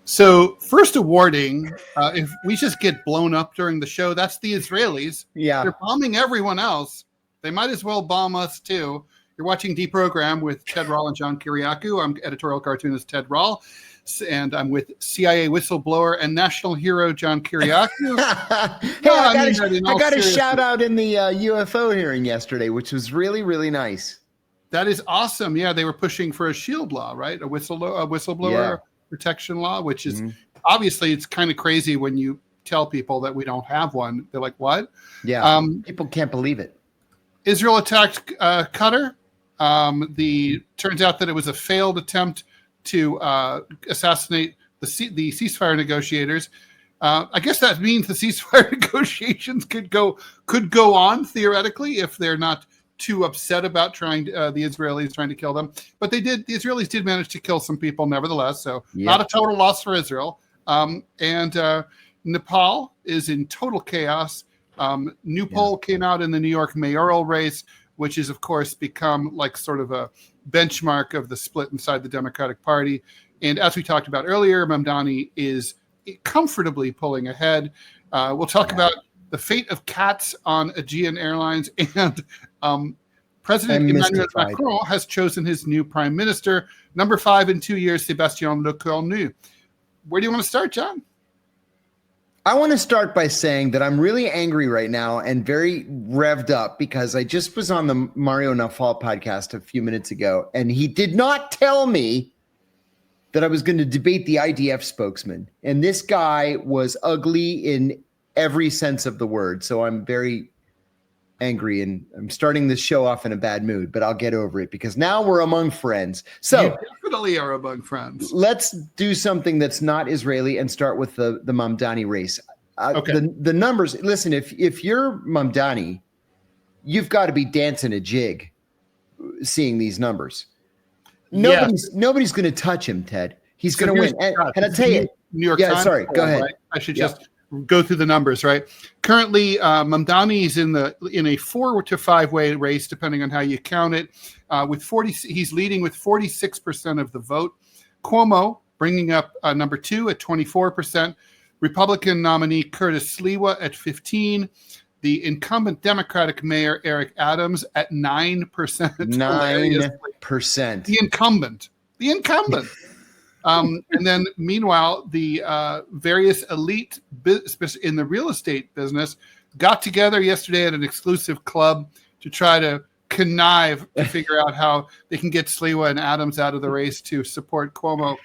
So first a warning, if we just get blown up during the show, that's the Israelis. Yeah. They're bombing everyone else. They might as well bomb us too. You're watching DeProgram with Ted Rall and John Kiriakou. I'm editorial cartoonist Ted Rall, and I'm with CIA whistleblower and national hero John Kiriakou. I got a shout out in the UFO hearing yesterday, which was really, really nice. That is awesome. Yeah, they were pushing for a shield law, right? A whistleblower protection law, which is obviously it's kind of crazy when you tell people that we don't have one. They're like, what? Yeah, people can't believe it. Israel attacked Qatar. Turns out that it was a failed attempt to assassinate the ceasefire negotiators. I guess that means the ceasefire negotiations could go on theoretically if they're not too upset about the Israelis trying to kill them. But the Israelis did manage to kill some people nevertheless. So not a total loss for Israel. And Nepal is in total chaos. New poll came out in the New York Mayoral Race, which is, of course, become like sort of a benchmark of the split inside the Democratic Party. And as we talked about earlier, Mamdani is comfortably pulling ahead. We'll talk about the fate of cats on Aegean Airlines, and President Emmanuel Macron has chosen his new prime minister, number 5 in 2 years, Sébastien Lecornu. Where do you want to start, John? I want to start by saying that I'm really angry right now and very revved up because I just was on the Mario Nawfal podcast a few minutes ago, and he did not tell me that I was going to debate the IDF spokesman. And this guy was ugly in every sense of the word. So I'm very angry, and I'm starting this show off in a bad mood, but I'll get over it because now we're among friends. So you definitely are among friends. Let's do something that's not Israeli and start with the Mamdani race. Okay. The numbers. Listen, if you're Mamdani, you've got to be dancing a jig seeing these numbers. Nobody's going to touch him, Ted. He's going to win. And I tell you, New York Times. Sorry, go ahead. Right? I should just go through the numbers, right? Currently, Mamdani is in a 4 to 5 way race, depending on how you count it. He's leading with 46% of the vote. Cuomo bringing up number 2 at 24%. Republican nominee Curtis Sliwa at 15%. The incumbent Democratic mayor Eric Adams at 9%. 9%. The incumbent. And then, meanwhile, the various elite in the real estate business got together yesterday at an exclusive club to try to connive to figure out how they can get Sliwa and Adams out of the race to support Cuomo.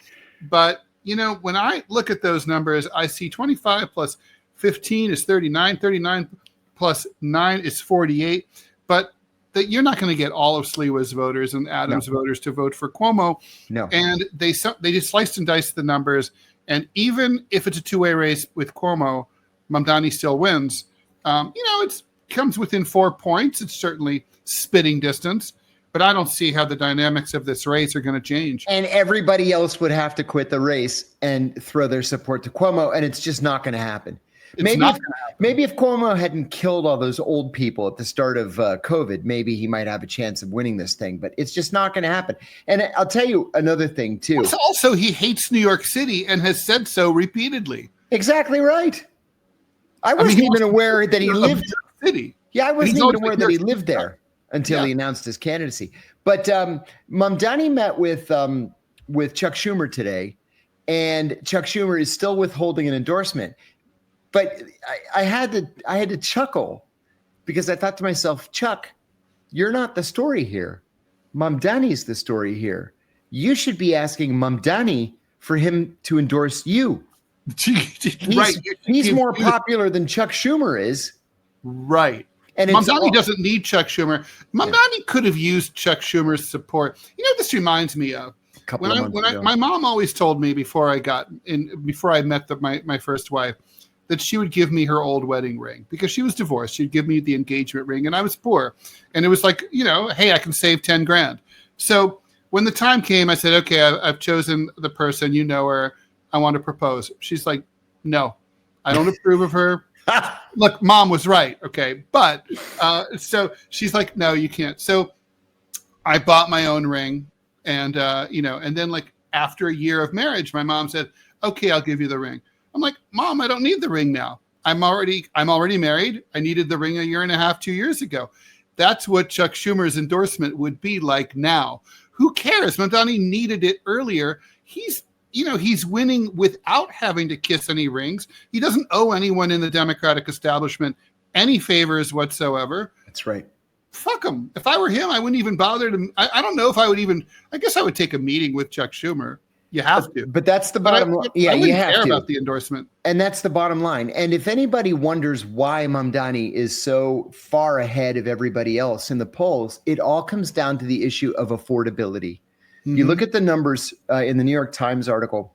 But, when I look at those numbers, I see 25 plus 15 is 39, 39 plus 9 is 48. But that you're not going to get all of Sliwa's voters and Adams voters to vote for Cuomo. No. And they just sliced and diced the numbers. And even if it's a 2-way race with Cuomo, Mamdani still wins. It comes within 4 points. It's certainly spitting distance. But I don't see how the dynamics of this race are going to change. And everybody else would have to quit the race and throw their support to Cuomo. And it's just not going to happen. Maybe if Cuomo hadn't killed all those old people at the start of COVID, maybe he might have a chance of winning this thing. But it's just not going to happen. And I'll tell you another thing, too. Also, he hates New York City and has said so repeatedly. Exactly right. I wasn't even aware that he lived in New York City. Yeah, I wasn't even aware that he lived there until he announced his candidacy. But Mamdani met with Chuck Schumer today, and Chuck Schumer is still withholding an endorsement. But I had to chuckle because I thought to myself, Chuck, you're not the story here. Mamdani's the story here. You should be asking Mamdani for him to endorse you. He's more popular than Chuck Schumer is. Right. And Mamdani doesn't need Chuck Schumer. Mamdani could have used Chuck Schumer's support. This reminds me of my mom always told me before I met my first wife, that she would give me her old wedding ring because she was divorced. She'd give me the engagement ring and I was poor. And it was like, hey, I can save 10 grand. So when the time came, I said, okay, I've chosen the person, her, I want to propose. She's like, no, I don't approve of her. Look, mom was right. Okay. But so she's like, no, you can't. So I bought my own ring and, and then like after a year of marriage, my mom said, Okay, I'll give you the ring. I'm like, Mom, I don't need the ring now. I'm already married. I needed the ring 1.5 years, 2 years ago. That's what Chuck Schumer's endorsement would be like now. Who cares? Mamdani needed it earlier. He's winning without having to kiss any rings. He doesn't owe anyone in the Democratic establishment any favors whatsoever. That's right. Fuck him. If I were him, I wouldn't even bother to. I don't know if I would even. I guess I would take a meeting with Chuck Schumer. You have to. But that's the bottom line. Yeah, you have to. About the endorsement. And that's the bottom line. And if anybody wonders why Mamdani is so far ahead of everybody else in the polls, it all comes down to the issue of affordability. Mm-hmm. You look at the numbers in the New York Times article.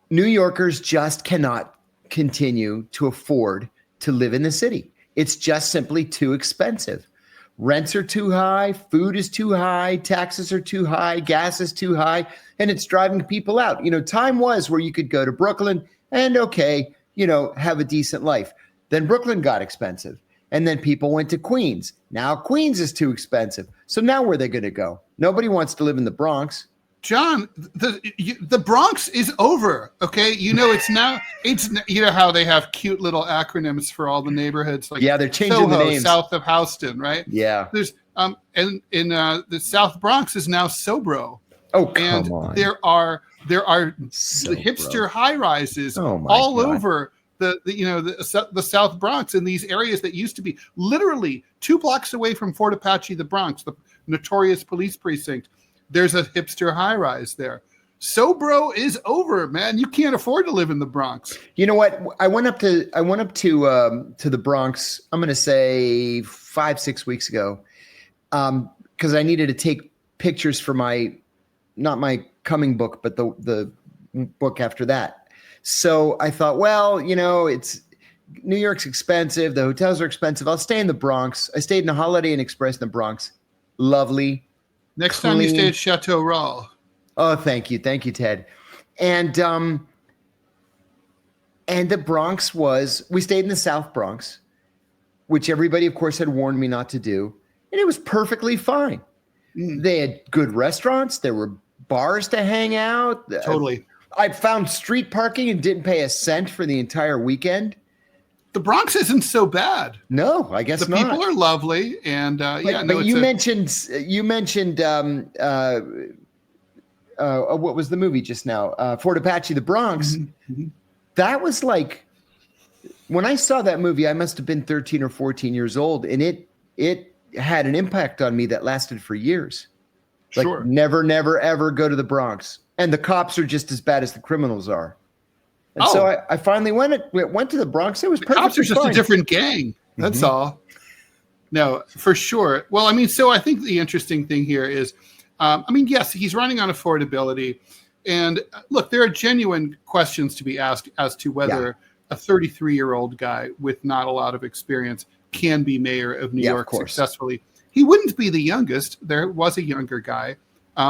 New Yorkers just cannot continue to afford to live in the city. It's just simply too expensive. Rents are too high, food is too high, taxes are too high, gas is too high, and it's driving people out. Time was where you could go to Brooklyn and have a decent life. Then Brooklyn got expensive, and then people went to Queens. Now Queens is too expensive. So now where are they going to go? Nobody wants to live in the Bronx. John, the Bronx is over. Okay, it's how they have cute little acronyms for all the neighborhoods. Like they're changing Soho, the names. South of Houston, right? Yeah. There's and in the South Bronx is now Sobro. Oh, come on. There are hipster high rises all over the South Bronx in these areas that used to be literally 2 blocks away from Fort Apache, the Bronx, the notorious police precinct. There's a hipster high rise there. Sobro is over, man. You can't afford to live in the Bronx. You know what? I went up to the Bronx. I'm going to say 5-6 weeks ago, because I needed to take pictures for not my coming book, but the book after that. So I thought, it's New York's expensive. The hotels are expensive. I'll stay in the Bronx. I stayed in a Holiday Inn Express in the Bronx. Lovely. Next time you stay at Chateau Rall. Oh, thank you, Ted. And the Bronx we stayed in the South Bronx, which everybody, of course, had warned me not to do, and it was perfectly fine. They had good restaurants. There were bars to hang out. Totally. I found street parking and didn't pay a cent for the entire weekend. The Bronx isn't so bad. No, I guess not. The people are lovely, and but you mentioned what was the movie just now? Fort Apache, the Bronx. Mm-hmm. That was like, when I saw that movie, I must have been 13 or 14 years old, and it had an impact on me that lasted for years. Like, sure. Never, never, ever go to the Bronx, and the cops are just as bad as the criminals are. And so I finally went to the Bronx. It was perfect. Cops are just a different gang. That's all. No, for sure. Well, so I think the interesting thing here is, yes, he's running on affordability. And look, there are genuine questions to be asked as to whether a 33-year-old guy with not a lot of experience can be mayor of New York successfully. He wouldn't be the youngest. There was a younger guy.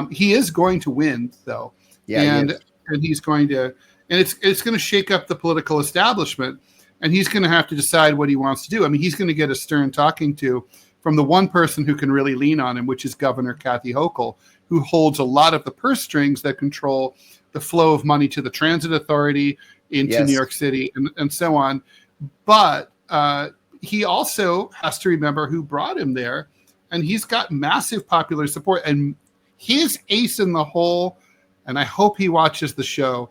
He is going to win, though. Yeah, and he's going to... And it's going to shake up the political establishment, and he's going to have to decide what he wants to do. He's going to get a stern talking to from the one person who can really lean on him, which is Governor Kathy Hochul, who holds a lot of the purse strings that control the flow of money to the transit authority into New York City and so on. But he also has to remember who brought him there, and he's got massive popular support. And his ace in the hole, and I hope he watches the show,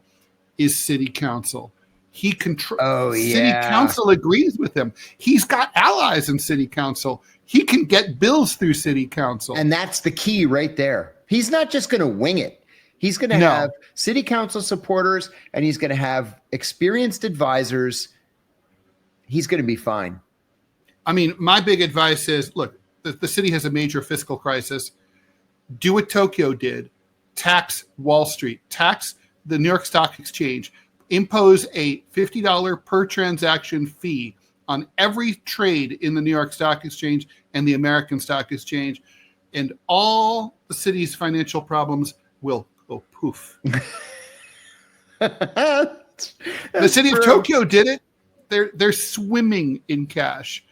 is city council. He controls. City council agrees with him. He's got allies in city council. He can get bills through city council. And that's the key right there. He's not just going to wing it. He's going to have city council supporters, and he's going to have experienced advisors. He's going to be fine. My big advice is, look, the city has a major fiscal crisis. Do what Tokyo did. Tax Wall Street. Tax the New York Stock Exchange, impose a $50 per transaction fee on every trade in the New York Stock Exchange and the American Stock Exchange, and all the city's financial problems will go poof. The city of Tokyo did it. They're swimming in cash.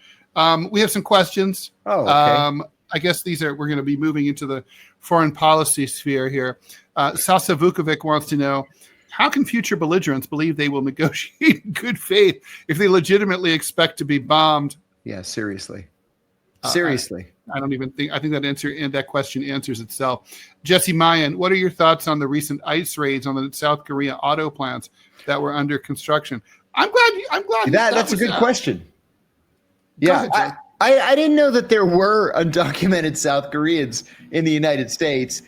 We have some questions. Oh, okay. I guess we're going to be moving into the foreign policy sphere here. Sasa Vukovic wants to know, how can future belligerents believe they will negotiate in good faith if they legitimately expect to be bombed? Yeah, seriously. Seriously. I don't even think, I think that question answers itself. Jesse Mayan, what are your thoughts on the recent ICE raids on the South Korea auto plants that were under construction? I'm glad that's a good question. Yeah, I didn't know that there were undocumented South Koreans in the United States,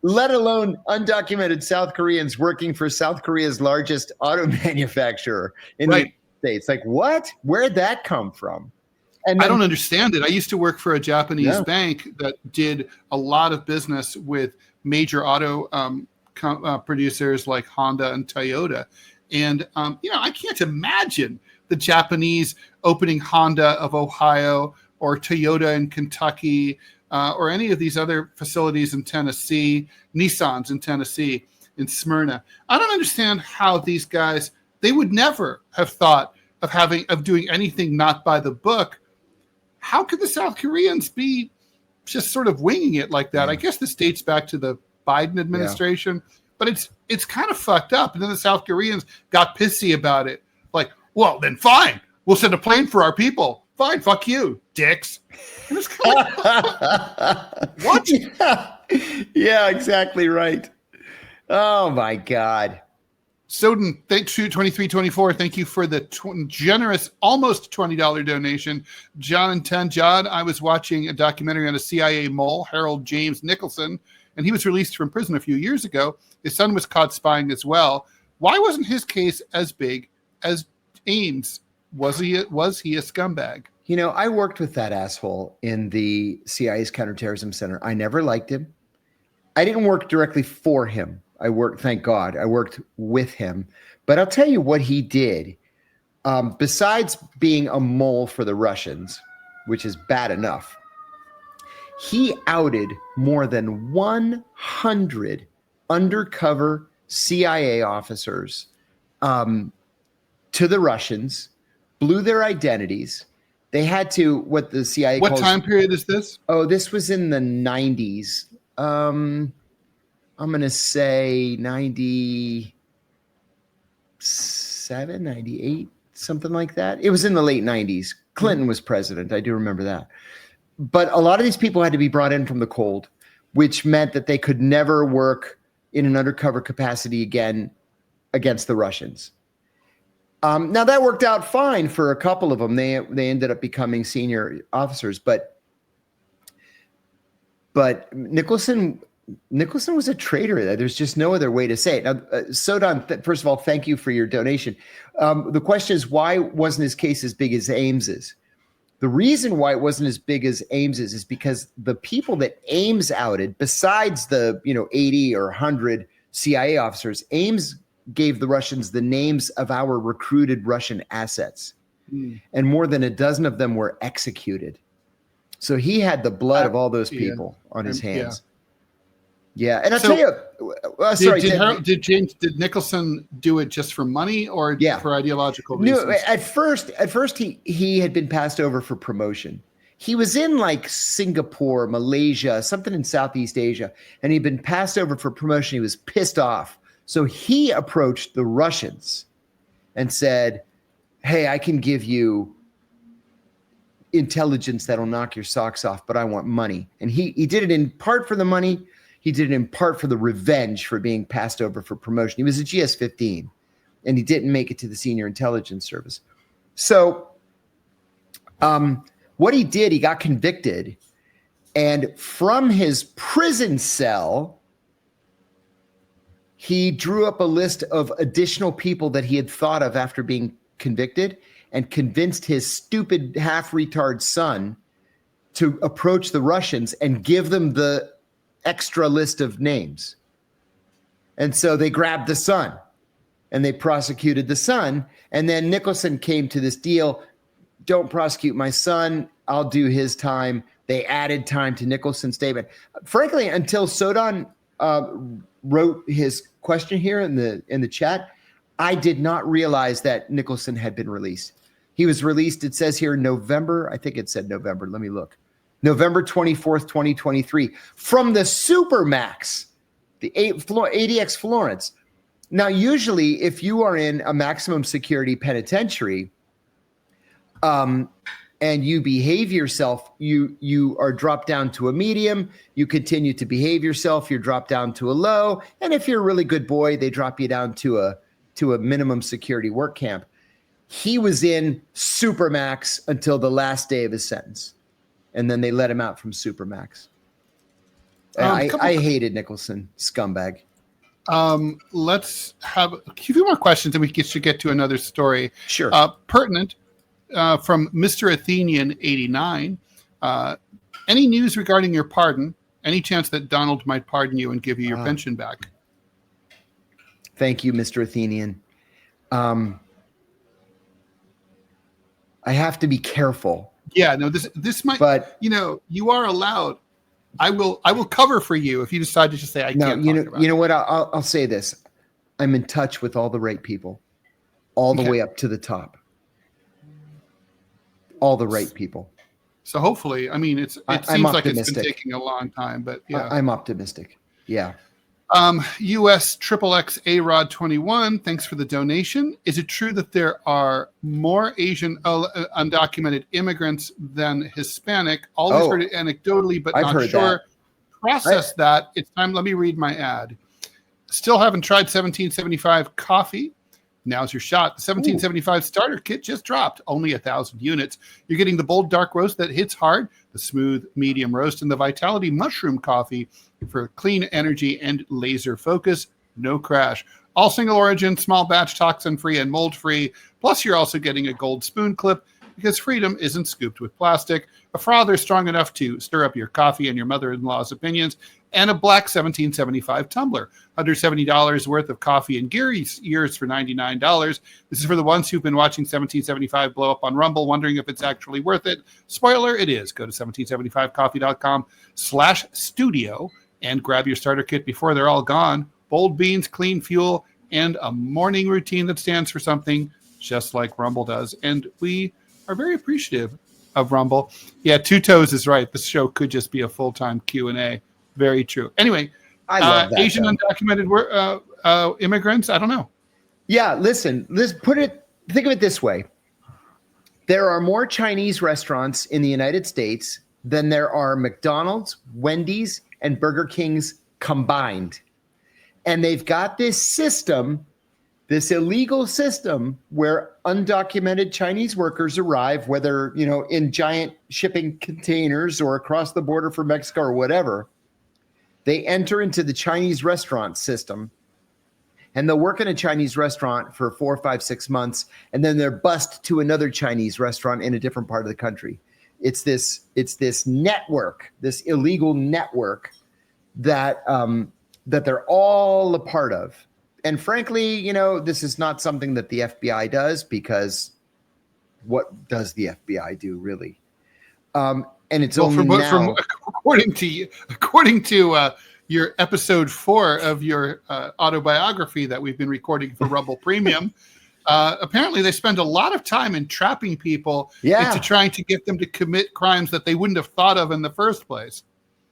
let alone undocumented South Koreans working for South Korea's largest auto manufacturer in the United States. Like, what? Where'd that come from? And I don't understand it. I used to work for a Japanese bank that did a lot of business with major auto producers like Honda and Toyota. And, I can't imagine the Japanese opening Honda of Ohio or Toyota in Kentucky or any of these other facilities in Tennessee, Nissan's in Tennessee, in Smyrna. I don't understand how these guys, they would never have thought of doing anything not by the book. How could the South Koreans be just sort of winging it like that? I guess this dates back to the Biden administration, but it's kind of fucked up. And then the South Koreans got pissy about it. Like, well, then fine. We'll send a plane for our people. Fine, fuck you, dicks. And it's kind of what? Yeah, exactly right. Oh, my God. Soden, thanks you, 2324. Thank you for the generous, almost $20 donation. John and 10. John, I was watching a documentary on a CIA mole, Harold James Nicholson, and he was released from prison a few years ago. His son was caught spying as well. Why wasn't his case as big as Ames? Was he a scumbag? I worked with that asshole in the CIA's counterterrorism center. I never liked him. I didn't work directly for him. Thank God, I worked with him. But I'll tell you what he did. Besides being a mole for the Russians, which is bad enough, he outed more than 100 undercover CIA officers to the Russians, blew their identities. They had to, what the CIA calls... What time period is this? Oh, this was in the 90s. I'm going to say 97, 98, something like that. It was in the late 90s. Clinton was president. I do remember that. But a lot of these people had to be brought in from the cold, which meant that they could never work in an undercover capacity again against the Russians. Now, that worked out fine for a couple of them. They ended up becoming senior officers. But Nicholson was a traitor. There's just no other way to say it. Now, Sodan, first of all, thank you for your donation. The question is, why wasn't his case as big as Ames's? The reason why it wasn't as big as Ames's is because the people that Ames outed, besides the 80 or 100 CIA officers, Ames gave the Russians the names of our recruited Russian assets. And more than a dozen of them were executed. So he had the blood of all those people on his hands. Yeah, and I'll tell you. Did Nicholson do it just for money or for ideological reasons? No, at first he had been passed over for promotion. He was in like Singapore, Malaysia, something in Southeast Asia, and he'd been passed over for promotion. He was pissed off, so he approached the Russians and said, "Hey, I can give you intelligence that'll knock your socks off, but I want money." And he did it in part for the money. He did it in part for the revenge for being passed over for promotion. He was a GS-15, and he didn't make it to the senior intelligence service. So what he did, he got convicted, and from his prison cell, he drew up a list of additional people that he had thought of after being convicted and convinced his stupid half-retard son to approach the Russians and give them the extra list of names. And so they grabbed the son and they prosecuted the son. And then Nicholson came to this deal. Don't prosecute my son. I'll do his time. They added time to Nicholson's statement. Frankly, until Sodan wrote his question here in the chat, I did not realize that Nicholson had been released. He was released, it says here, November. I think it said November. Let me look. November 24th, 2023, from the Supermax, the ADX Florence. Now, usually, if you are in a maximum security penitentiary, and you behave yourself, you are dropped down to a medium. You continue to behave yourself, you're dropped down to a low. And if you're a really good boy, they drop you down to a minimum security work camp. He was in Supermax until the last day of his sentence, and then they let him out from Supermax. I hated Nicholson, scumbag. Let's have a few more questions, and we should get to another story. Sure. Pertinent. From Mr. Athenian 89, any news regarding your pardon? Any chance that Donald might pardon you and give you your pension back? Thank you, Mr. Athenian. I have to be careful. Yeah, no, this might, but you are allowed. I will cover for you if you decide to just say I can't. You know what? I'll say this. I'm in touch with all the right people, all the way up to the top. All the right people. So hopefully, I mean, it seems like it's been taking a long time, but yeah. I'm optimistic. Yeah. US XXX A-Rod 21, thanks for the donation. Is it true that there are more Asian undocumented immigrants than Hispanic? Always heard it anecdotally, but not sure. Process that. It's time. Let me read my ad. Still haven't tried 1775 coffee. Now's your shot. The 1775 starter kit just dropped. Only 1,000 units. You're getting the bold dark roast that hits hard, the smooth medium roast, and the Vitality mushroom coffee for clean energy and laser focus. No crash. All single origin, small batch, toxin free, and mold free. Plus, you're also getting a gold spoon clip because freedom isn't scooped with plastic, a frother strong enough to stir up your coffee and your mother-in-law's opinions, and a black 1775 tumbler. $170 worth of coffee and gear, yours for $99. This is for the ones who've been watching 1775 blow up on Rumble, wondering if it's actually worth it. Spoiler, it is. Go to 1775coffee.com/studio and grab your starter kit before they're all gone. Bold beans, clean fuel, and a morning routine that stands for something, just like Rumble does. And we are very appreciative of Rumble. Yeah, Two Toes is right. This show could just be a full-time Q&A. Very true. Anyway, I love that, Asian undocumented immigrants, I don't know. Yeah, listen, think of it this way. There are more Chinese restaurants in the United States than there are McDonald's, Wendy's, and Burger King's combined. And they've got this system, this illegal system where undocumented Chinese workers arrive, whether, in giant shipping containers or across the border from Mexico or whatever. They enter into the Chinese restaurant system and they'll work in a Chinese restaurant for 4, 5, 6 months. And then they're bussed to another Chinese restaurant in a different part of the country. It's this network, this illegal network that they're all a part of. And frankly, this is not something that the FBI does, because what does the FBI do really? And it's according to your episode 4 of your autobiography that we've been recording for Rumble Premium. Apparently, they spend a lot of time entrapping people into trying to get them to commit crimes that they wouldn't have thought of in the first place.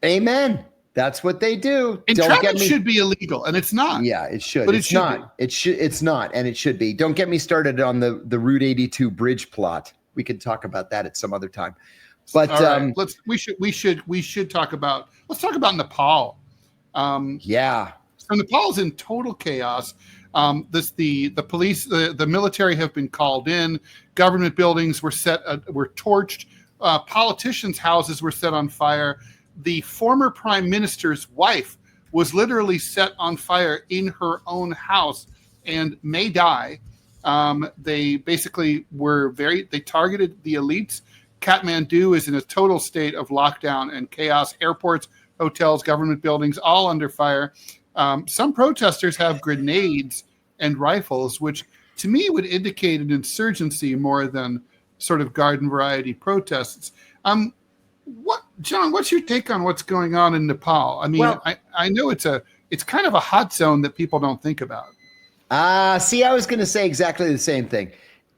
Amen. That's what they do. Entrapment should be illegal, and it's not. Yeah, it should. But it's not. It's not, and it should be. Don't get me started on the Route 82 bridge plot. We could talk about that at some other time. But right. We should talk about. Let's talk about Nepal. So Nepal's in total chaos. The police, the military have been called in. Government buildings were torched. Politicians' houses were set on fire. The former prime minister's wife was literally set on fire in her own house and may die. They basically they targeted the elites. Kathmandu is in a total state of lockdown and chaos. Airports, hotels, government buildings, all under fire. Some protesters have grenades and rifles, which to me would indicate an insurgency more than sort of garden variety protests. John, what's your take on what's going on in Nepal? I mean, I know it's kind of a hot zone that people don't think about. I was going to say exactly the same thing.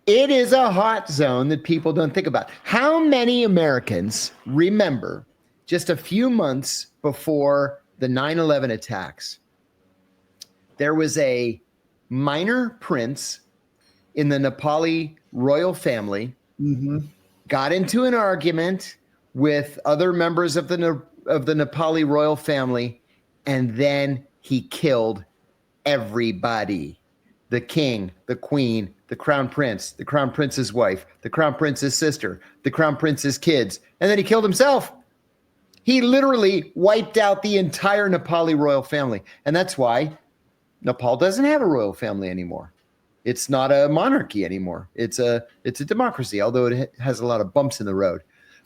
It is a hot zone that people don't think about. How many Americans remember just a few months before the 9/11 attacks, there was a minor prince in the Nepali royal family, got into an argument with other members of the Nepali royal family, and then he killed everybody. The king, the queen, the crown prince, the crown prince's wife, the crown prince's sister, the crown prince's kids, and then he killed himself. He literally wiped out the entire Nepali royal family. And that's why Nepal doesn't have a royal family anymore. It's not a monarchy anymore. It's a democracy, although it has a lot of bumps in the road.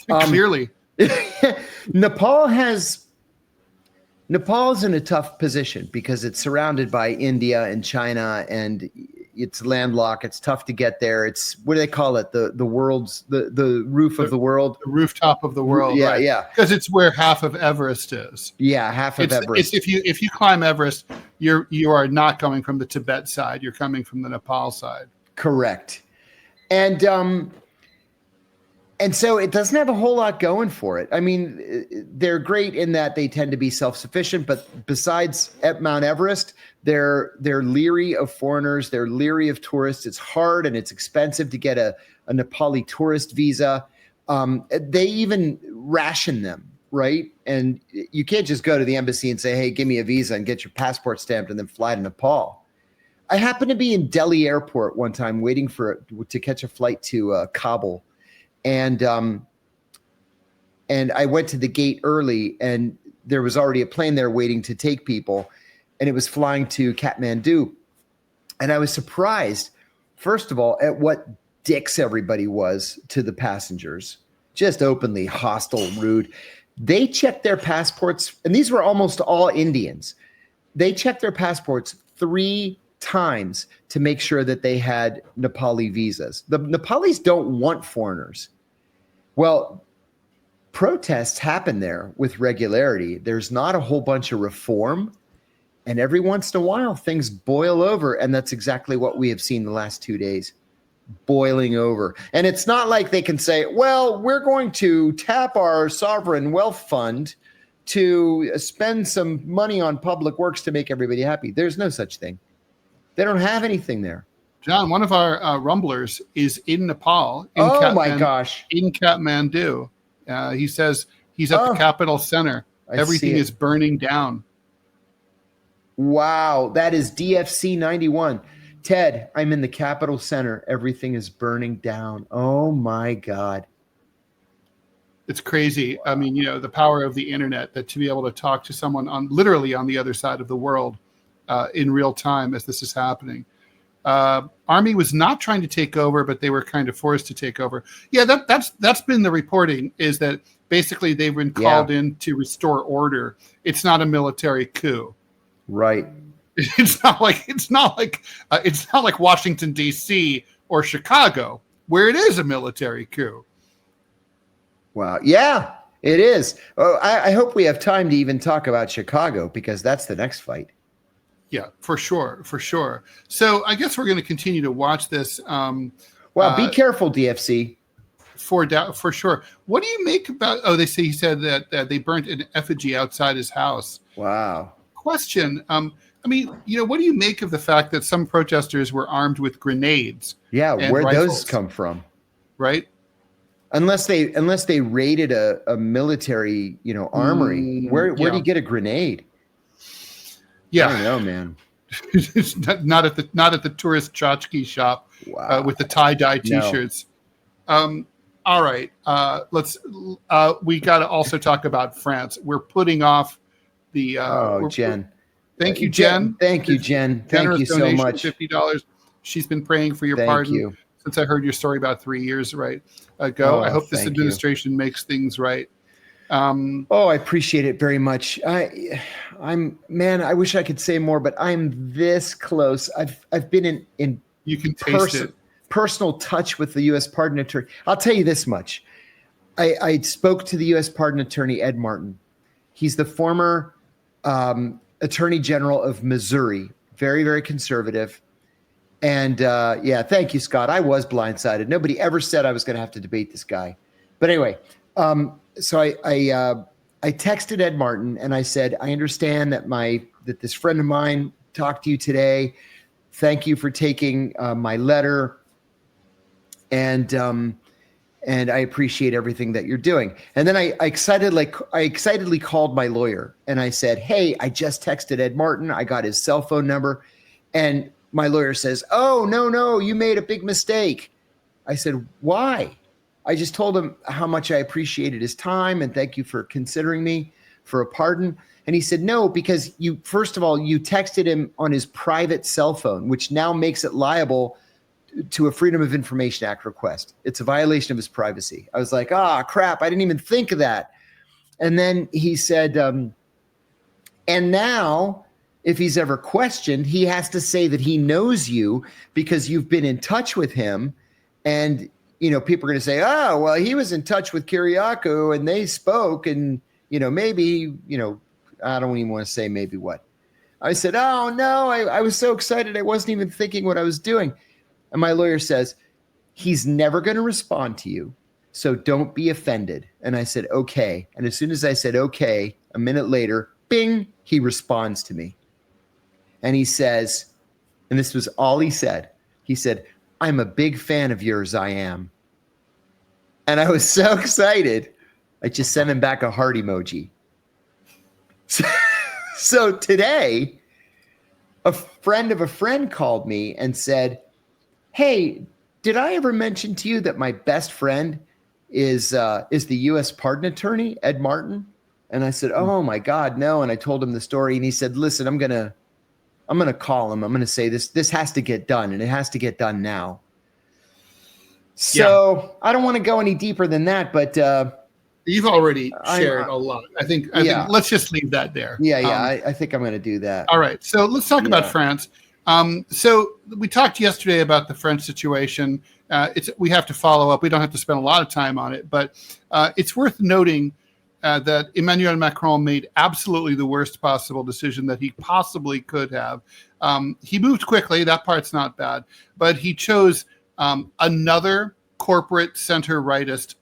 Clearly. Nepal's in a tough position because it's surrounded by India and China, and it's landlocked. It's tough to get there. It's, what do they call it? The world's the roof of the world. The rooftop of the world. Yeah, right? yeah. Because it's where half of Everest is. Yeah, half of Everest. If you climb Everest, you are not coming from the Tibet side. You're coming from the Nepal side. Correct. And so it doesn't have a whole lot going for it. I mean, they're great in that they tend to be self-sufficient, but besides at Mount Everest, they're leery of foreigners. They're leery of tourists. It's hard and it's expensive to get a Nepali tourist visa. They even ration them, right? And you can't just go to the embassy and say, hey, give me a visa and get your passport stamped and then fly to Nepal. I happened to be in Delhi airport one time waiting to catch a flight to Kabul. And I went to the gate early, and there was already a plane there waiting to take people, and it was flying to Kathmandu. And I was surprised, first of all, at what dicks everybody was to the passengers, just openly hostile, rude. They checked their passports, and these were almost all Indians. They checked their passports 3 times to make sure that they had Nepali visas. The Nepalis don't want foreigners. Well, protests happen there with regularity. There's not a whole bunch of reform, and every once in a while things boil over, and that's exactly what we have seen the last 2 days, boiling over. And it's not like they can say, well, we're going to tap our sovereign wealth fund to spend some money on public works to make everybody happy. There's no such thing. They don't have anything there. John, one of our rumblers is in Nepal. My gosh. In Kathmandu. He says he's at the capital center. Everything is burning down. Wow. That is DFC 91. Ted, I'm in the capital center. Everything is burning down. Oh, my God. It's crazy. I mean, the power of the internet, that to be able to talk to someone literally on the other side of the world in real time as this is happening. Army was not trying to take over, but they were kind of forced to take over. Yeah, that's been the reporting, is that basically they've been called in to restore order. It's not a military coup. Right. It's not like Washington, D.C. or Chicago, where it is a military coup. Wow. Yeah, it is. Oh, I hope we have time to even talk about Chicago, because that's the next fight. Yeah, for sure. So I guess we're going to continue to watch this. Be careful, DFC. For sure. What do you make about? Oh, he said that they burnt an effigy outside his house. Wow. Question. I mean, what do you make of the fact that some protesters were armed with grenades? Yeah, where'd those come from? Right. Unless they raided a military, armory. Where do you get a grenade? Yeah, I don't know, man. It's not at the tourist tchotchke shop with the tie-dye T-shirts. No. All right, we got to also talk about France. We're putting off the. Jen. Thank you, Jen. Thank you, Jen. Thank you so much. $50. She's been praying for your pardon since I heard your story about 3 years ago. I hope this administration makes things right. I appreciate it very much. I wish I could say more, but I'm this close. I've been in you can taste it. Personal touch with the U.S. pardon attorney. I'll tell you this much. I spoke to the U.S. pardon attorney, Ed Martin. He's the former attorney general of Missouri, very, very conservative. And thank you, Scott. I was blindsided. Nobody ever said I was going to have to debate this guy. But anyway, so I texted Ed Martin and I said, I understand that this friend of mine talked to you today. Thank you for taking my letter. And I appreciate everything that you're doing. And then I excitedly called my lawyer and I said, hey, I just texted Ed Martin. I got his cell phone number. And my lawyer says, oh, no, you made a big mistake. I said, why? I just told him how much I appreciated his time and thank you for considering me for a pardon. And he said, no, because first of all, you texted him on his private cell phone, which now makes it liable to a Freedom of Information Act request. It's a violation of his privacy. I was like, crap, I didn't even think of that. And then he said, and now if he's ever questioned, he has to say that he knows you because you've been in touch with him. And, people are going to say, oh, well, he was in touch with Kiriakou and they spoke and, maybe, I don't even want to say maybe what. I said, oh, no, I was so excited. I wasn't even thinking what I was doing. And my lawyer says, he's never going to respond to you, so don't be offended. And I said, okay. And as soon as I said, okay, a minute later, bing, he responds to me. And he says, and this was all he said, I'm a big fan of yours, I am. And I was so excited, I just sent him back a heart emoji. So today, a friend of a friend called me and said, hey, did I ever mention to you that my best friend is the U.S. pardon attorney, Ed Martin? And I said, oh my God, no. And I told him the story, and he said, listen, I'm gonna call him. I'm gonna say this has to get done, and it has to get done now. So I don't want to go any deeper than that, but you've already shared a lot. I think let's just leave that there. I think I'm going to do that. All right. So let's talk about France. So we talked yesterday about the French situation. We have to follow up. We don't have to spend a lot of time on it, but it's worth noting that Emmanuel Macron made absolutely the worst possible decision that he possibly could have. He moved quickly. That part's not bad, but he chose another corporate center-rightist,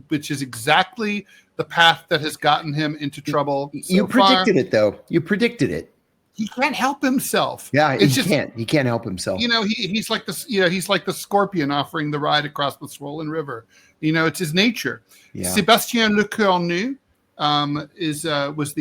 which is exactly the path that has gotten him into trouble. You predicted it, though. You predicted it. He can't help himself. Yeah, can't. He can't help himself. He's like this. He's like the scorpion offering the ride across the swollen river. It's his nature. Yeah. Sébastien Lecornu was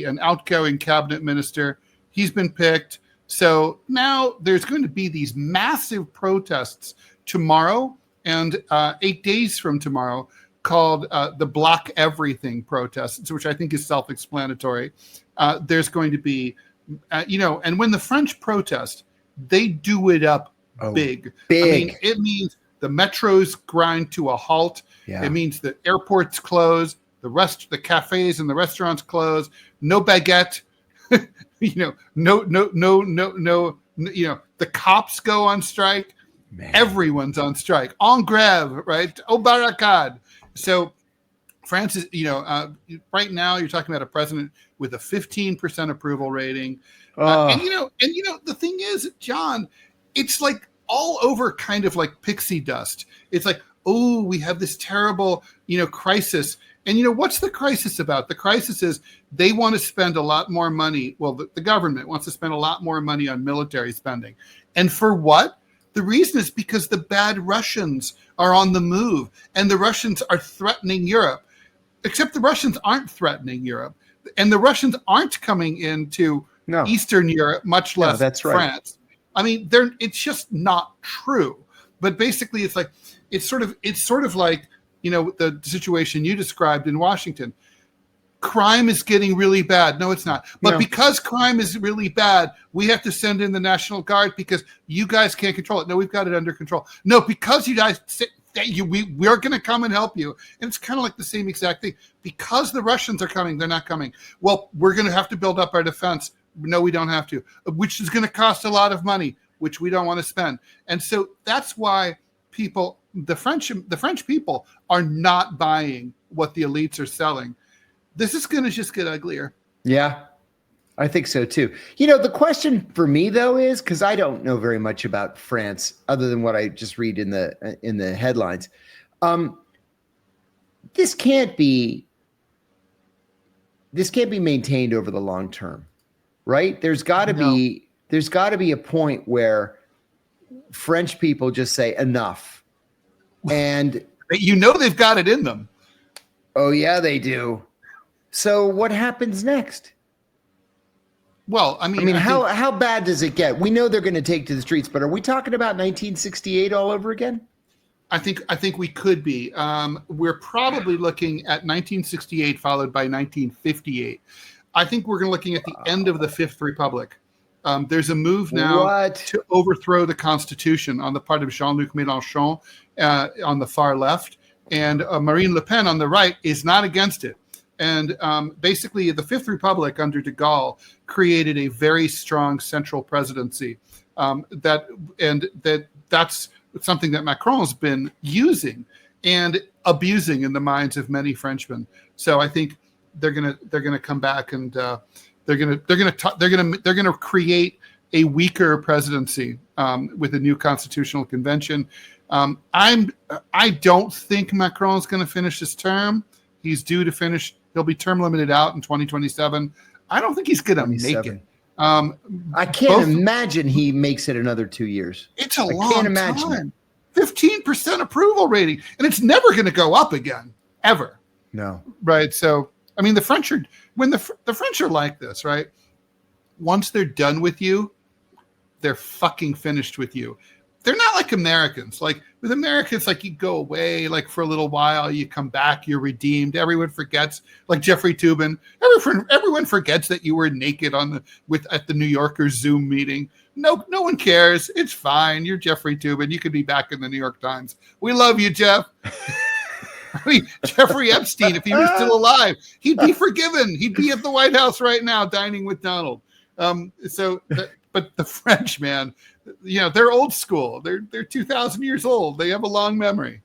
an outgoing cabinet minister. He's been picked. So now there's going to be these massive protests tomorrow and 8 days from tomorrow called the Block Everything protests, which I think is self-explanatory. There's going to be, and when the French protest, they do it up big. I mean, it means the metros grind to a halt. Yeah. It means the airports close, the cafes and the restaurants close. No baguette. No. The cops go on strike. Man. Everyone's on strike. En grève, right? Au barricade. So France is, right now you're talking about a president with a 15% approval rating. And the thing is, John, it's like all over kind of like pixie dust. It's like, oh, we have this terrible, crisis. And what's the crisis about? The crisis is they want to spend a lot more money. Well, the government wants to spend a lot more money on military spending. And for what? The reason is because the bad Russians are on the move and the Russians are threatening Europe. Except the Russians aren't threatening Europe. And the Russians aren't coming into Eastern Europe, much less France. Right. I mean, it's just not true. But basically, it's sort of like, the situation you described in Washington. Crime is getting really bad. No, it's not. But because crime is really bad, we have to send in the National Guard because you guys can't control it. No, we've got it under control. No, because you guys we're going to come and help you. And it's kind of like the same exact thing. Because the Russians are coming, they're not coming. Well, we're going to have to build up our defense. No, we don't have to, which is going to cost a lot of money, which we don't want to spend. And so that's why the French people are not buying what the elites are selling. This is going to just get uglier. Yeah, I think so too. The question for me though is, because I don't know very much about France other than what I just read in the headlines. This can't be maintained over the long term, right? There's got to there's got to be a point where French people just say enough. And they've got it in them. Oh, yeah, they do. So what happens next? Well, I mean, how bad does it get? We know they're going to take to the streets, but are we talking about 1968 all over again? I think we could be. We're probably looking at 1968 followed by 1958. I think we're looking at the end of the Fifth Republic. There's a move now to overthrow the Constitution on the part of Jean-Luc Mélenchon on the far left, and Marine Le Pen on the right is not against it. And basically, the Fifth Republic under de Gaulle created a very strong central presidency. That's something that Macron's been using and abusing in the minds of many Frenchmen. So I think they're gonna come back and they're gonna create a weaker presidency with a new constitutional convention. I don't think Macron's going to finish his term. He's due to finish. He'll be term limited out in 2027. I don't think he's going to make it. I can't imagine he makes it another 2 years. It's a long time. 15% approval rating, and it's never going to go up again, ever. No. Right. So, I mean, the French are the French are like this, right? Once they're done with you, they're fucking finished with you. They're not like Americans. Like with Americans, like you go away, like for a little while, you come back, you're redeemed. Everyone forgets, like Jeffrey Toobin. Everyone forgets that you were naked at the New Yorker Zoom meeting. No one cares. It's fine. You're Jeffrey Toobin. You could be back in the New York Times. We love you, Jeff. I mean, Jeffrey Epstein, if he was still alive, he'd be forgiven. He'd be at the White House right now, dining with Donald. But the French, man, they're old school. They're 2,000 years old. They have a long memory.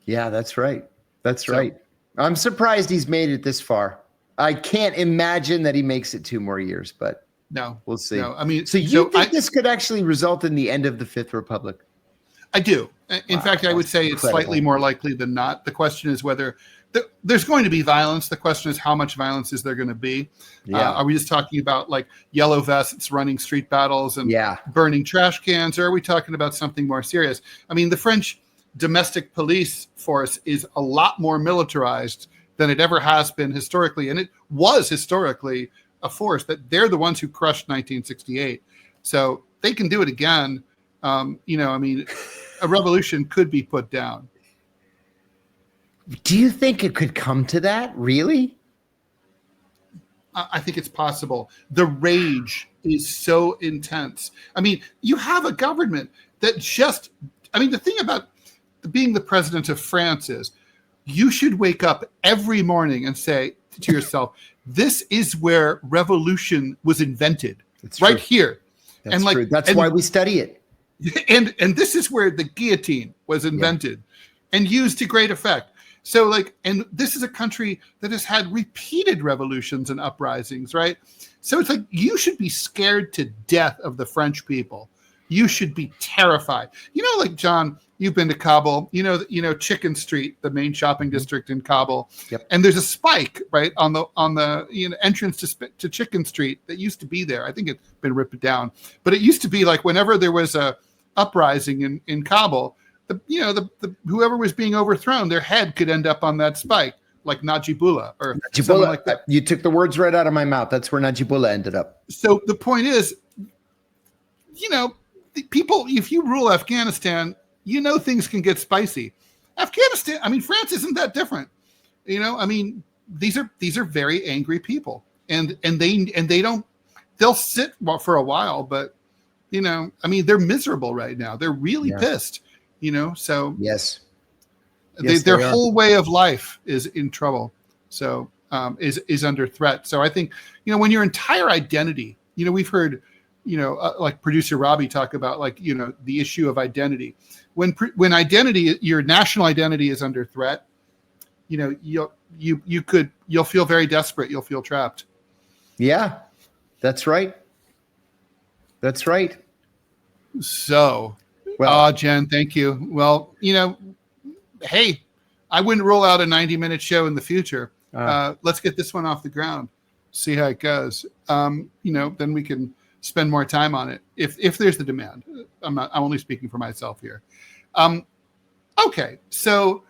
Yeah, that's right. That's right. I'm surprised he's made it this far. I can't imagine that he makes it 2 more years, but no, we'll see. No, I mean, so you think this could actually result in the end of the Fifth Republic? I do. In fact, I would say it's slightly more likely than not. The question is whether there's going to be violence. The question is how much violence is there going to be? Yeah. Are we just talking about like yellow vests running street battles and burning trash cans, or are we talking about something more serious? I mean, the French domestic police force is a lot more militarized than it ever has been historically, and it was historically a force that they're the ones who crushed 1968. So they can do it again. I mean, a revolution could be put down. Do you think it could come to that? Really? I think it's possible. The rage is so intense. I mean, you have a government that the thing about being the president of France is you should wake up every morning and say to yourself, this is where revolution was invented. That's right true. Here. That's true. That's why we study it. And this is where the guillotine was invented and used to great effect. So and this is a country that has had repeated revolutions and uprisings, right? So it's like, you should be scared to death of the French people. You should be terrified. John, you've been to Kabul, Chicken Street, the main shopping district in Kabul. Yep. And there's a spike right on the entrance to Chicken Street that used to be there. I think it's been ripped down, but it used to be like whenever there was a uprising in Kabul, the whoever was being overthrown, their head could end up on that spike, like Najibullah or someone like that. You took the words right out of my mouth. That's where Najibullah ended up. So the point is, the people, if you rule Afghanistan, things can get spicy. Afghanistan, I mean, France isn't that different. These are very angry people, and they'll sit for a while, but they're miserable right now. They're really pissed. So yes, their whole way of life is in trouble. So is under threat. So I think when your entire identity, we've heard like producer Robbie talk about the issue of identity. When identity, your national identity is under threat, you'll feel very desperate. You'll feel trapped. Yeah, that's right. That's right. So. Well, Jen, thank you. Well, hey, I wouldn't rule out a 90-minute show in the future. Let's get this one off the ground, see how it goes. Then we can spend more time on it if there's the demand. I'm only speaking for myself here. Okay, so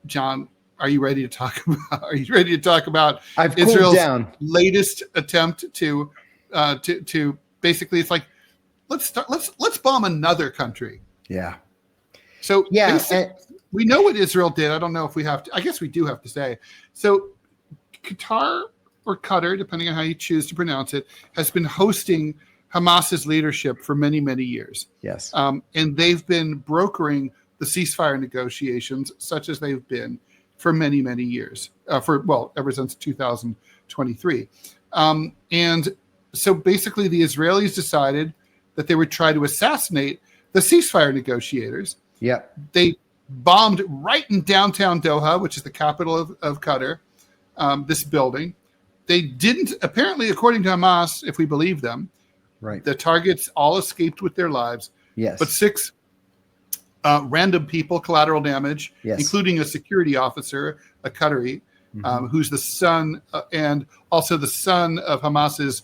John, are you ready to talk about Israel's latest attempt to basically, it's like, let's bomb another country. Yeah. So we know what Israel did. I don't know if we have to. I guess we do have to say. So Qatar, or Qatar, depending on how you choose to pronounce it, has been hosting Hamas's leadership for many, many years. Yes. And they've been brokering the ceasefire negotiations, such as they've been for many, many years, ever since 2023. And so basically the Israelis decided that they would try to assassinate the ceasefire negotiators. Yeah. They bombed right in downtown Doha, which is the capital of Qatar, this building. They didn't, apparently, according to Hamas, if we believe them, right, the targets all escaped with their lives. Yes. But 6 random people, collateral damage, yes, including a security officer, a Qatari, who's the son and also the son of Hamas's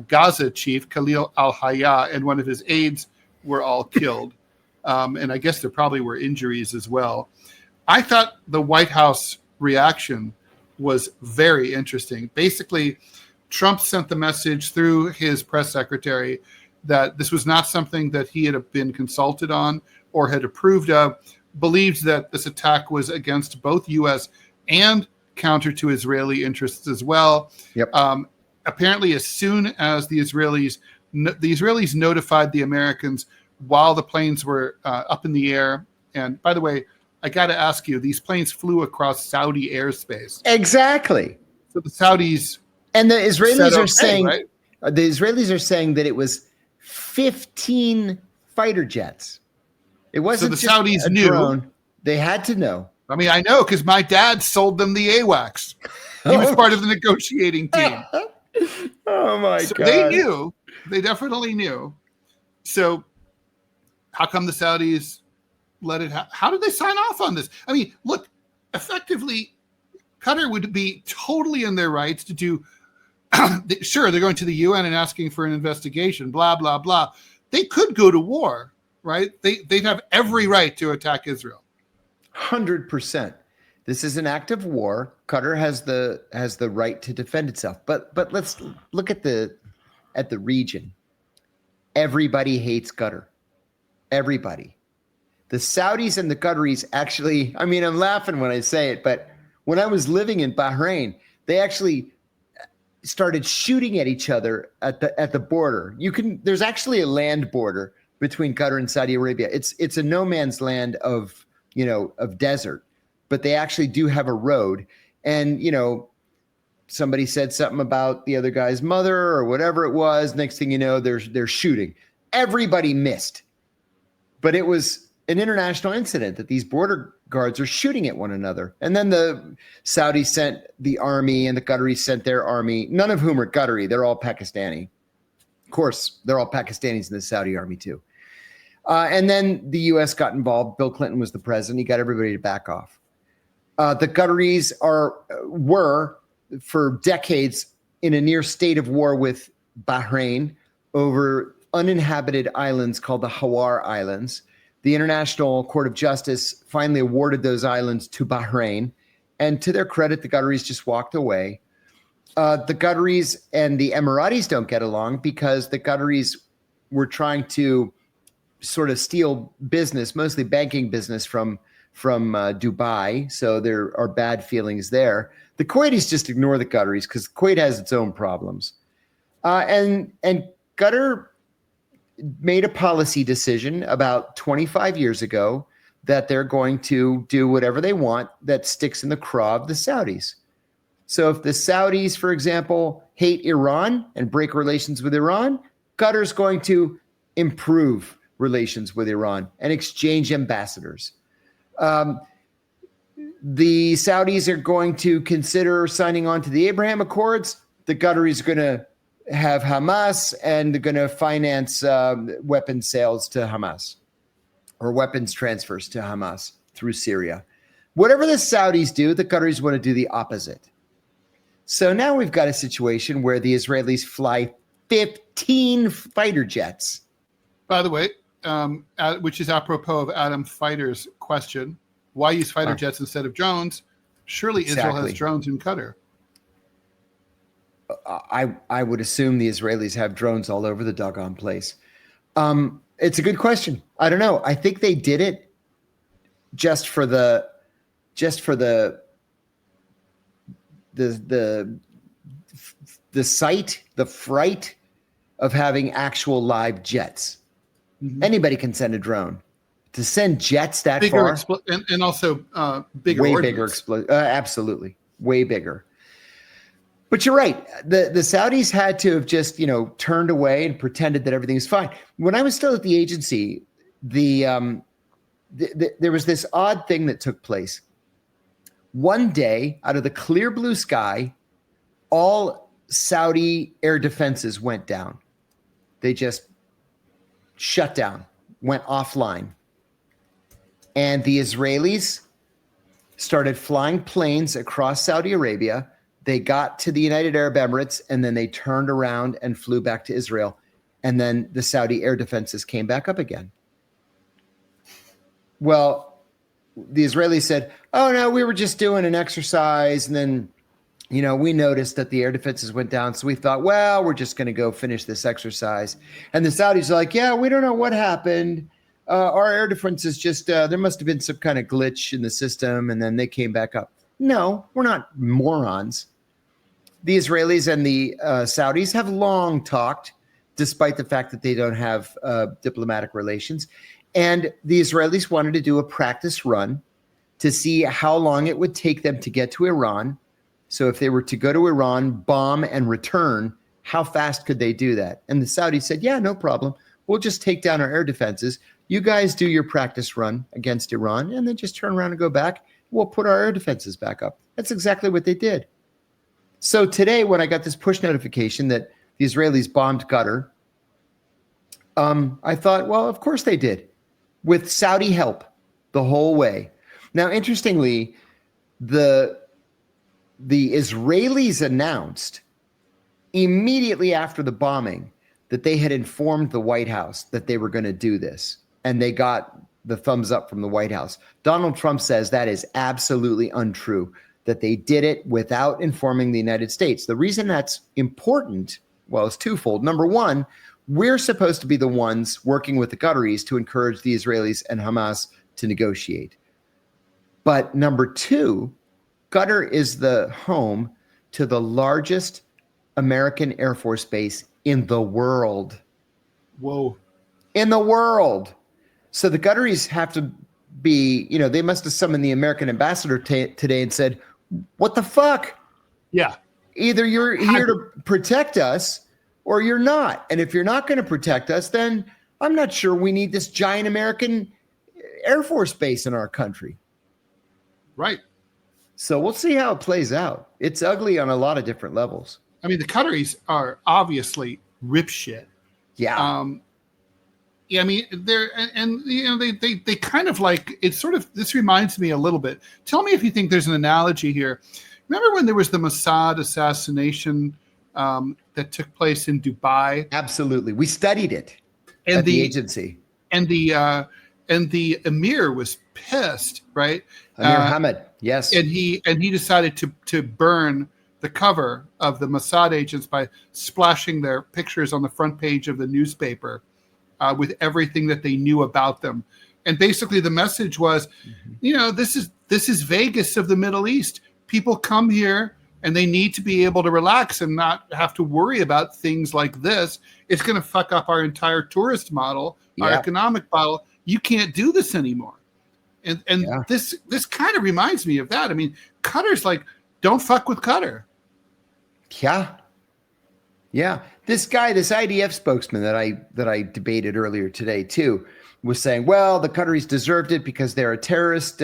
Gaza chief, Khalil al-Hayya, and one of his aides were all killed. And I guess there probably were injuries as well. I thought the White House reaction was very interesting. Basically, Trump sent the message through his press secretary that this was not something that he had been consulted on or had approved of, believed that this attack was against both U.S. and counter to Israeli interests as well. Yep. Apparently, as soon as the Israelis notified the Americans while the planes were up in the air, and by the way, I got to ask you, these planes flew across Saudi airspace. Exactly. So the Saudis and the Israelis are saying, right? The Israelis are saying that it was 15 fighter jets. It wasn't so the Saudis knew. Drone. They had to know. I mean, I know because my dad sold them the AWACS. He was part of the negotiating team. Oh my God! They knew. They definitely knew. So, how come the Saudis let it happen? How did they sign off on this? I mean, look, effectively, Qatar would be totally in their rights to do. Sure, they're going to the UN and asking for an investigation. Blah blah blah. They could go to war, right? They'd have every right to attack Israel. 100%. This is an act of war. Qatar has the right to defend itself. But let's look at the region. Everybody hates Qatar. Everybody. The Saudis and the Qataris actually, I mean, I'm laughing when I say it, but when I was living in Bahrain, they actually started shooting at each other at the border. There's actually a land border between Qatar and Saudi Arabia. It's a no man's land of desert, but they actually do have a road. And, somebody said something about the other guy's mother or whatever it was. Next thing you know, they're shooting. Everybody missed. But it was an international incident that these border guards are shooting at one another. And then the Saudis sent the army and the Qataris sent their army, none of whom are Qatari. They're all Pakistani. Of course, they're all Pakistanis in the Saudi army too. And then the U.S. got involved. Bill Clinton was the president. He got everybody to back off. The Qataris were for decades in a near state of war with Bahrain over uninhabited islands called the Hawar Islands. The International Court of Justice finally awarded those islands to Bahrain. And to their credit, the Qataris just walked away. The Qataris and the Emiratis don't get along because the Qataris were trying to sort of steal business, mostly banking business from Dubai. So there are bad feelings there. The Kuwaitis just ignore the Qataris because Kuwait has its own problems. And Qatar made a policy decision about 25 years ago that they're going to do whatever they want that sticks in the craw of the Saudis. So if the Saudis, for example, hate Iran and break relations with Iran, Qatar's going to improve relations with Iran and exchange ambassadors. The Saudis are going to consider signing on to the Abraham Accords. The Qataris are going to have Hamas and they're going to finance weapons sales to Hamas or weapons transfers to Hamas through Syria. Whatever the Saudis do, the Qataris want to do the opposite. So now we've got a situation where the Israelis fly 15 fighter jets. By the way, which is apropos of Adam Fighter's question, why use fighter jets instead of drones? Surely Israel has drones in Qatar. I would assume the Israelis have drones all over the doggone place. It's a good question. I don't know. I think they did it just for the sight, the fright of having actual live jets. Mm-hmm. Anybody can send a drone. To send jets that bigger far, and also bigger, way bigger, absolutely, way bigger. But you're right. The Saudis had to have just turned away and pretended that everything was fine. When I was still at the agency, there was this odd thing that took place. One day, out of the clear blue sky, all Saudi air defenses went down. They just shut down, went offline. And the Israelis started flying planes across Saudi Arabia. They got to the United Arab Emirates, and then they turned around and flew back to Israel. And then the Saudi air defenses came back up again. Well, the Israelis said, oh, no, we were just doing an exercise. And then, we noticed that the air defenses went down. So we thought, well, we're just going to go finish this exercise. And the Saudis are like, yeah, we don't know what happened. Our air defenses just, there must have been some kind of glitch in the system. And then they came back up. No, we're not morons. The Israelis and the Saudis have long talked, despite the fact that they don't have diplomatic relations. And the Israelis wanted to do a practice run to see how long it would take them to get to Iran. So if they were to go to Iran, bomb, and return, how fast could they do that? And the Saudis said, yeah, no problem. We'll just take down our air defenses. You guys do your practice run against Iran, and then just turn around and go back. We'll put our air defenses back up. That's exactly what they did. So today, when I got this push notification that the Israelis bombed Qatar, I thought, well, of course they did, with Saudi help the whole way. Now, interestingly, the Israelis announced immediately after the bombing that they had informed the White House that they were going to do this, and they got the thumbs up from the White House. Donald Trump says that is absolutely untrue, that they did it without informing the United States. The reason that's important, well, is twofold. Number one, we're supposed to be the ones working with the Qataris to encourage the Israelis and Hamas to negotiate. But number two, Qatar is the home to the largest American Air Force base in the world. Whoa. In the world. So the Qataris have to be, they must have summoned the American ambassador today and said, what the fuck? Yeah. Either you're here to protect us or you're not. And if you're not going to protect us, then I'm not sure we need this giant American Air Force base in our country. Right. So we'll see how it plays out. It's ugly on a lot of different levels. I mean, the Qataris are obviously rip shit. Yeah. Yeah, I mean, they kind of like, it's sort of, this reminds me a little bit. Tell me if you think there's an analogy here. Remember when there was the Mossad assassination that took place in Dubai? Absolutely. We studied it at the agency. And the emir was pissed, right? Amir Hamid, yes. And he decided to burn the cover of the Mossad agents by splashing their pictures on the front page of the newspaper with everything that they knew about them. And basically the message was, this is Vegas of the Middle East. People come here and they need to be able to relax and not have to worry about things like this. It's going to fuck up our entire tourist model, our economic model. You can't do this anymore. And this kind of reminds me of that. I mean, Qatar's like, don't fuck with Qatar. Yeah. Yeah. This guy, this IDF spokesman that I debated earlier today too, was saying, well, the Qataris deserved it because they're a terrorist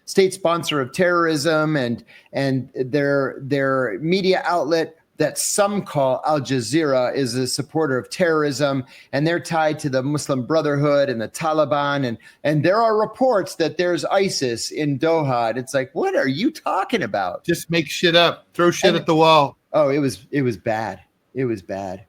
state sponsor of terrorism, and their media outlet that some call Al Jazeera is a supporter of terrorism, and they're tied to the Muslim Brotherhood and the Taliban, and there are reports that there's ISIS in Doha. And it's like, what are you talking about? Just make shit up, throw shit at the wall. Oh, it was bad. It was bad.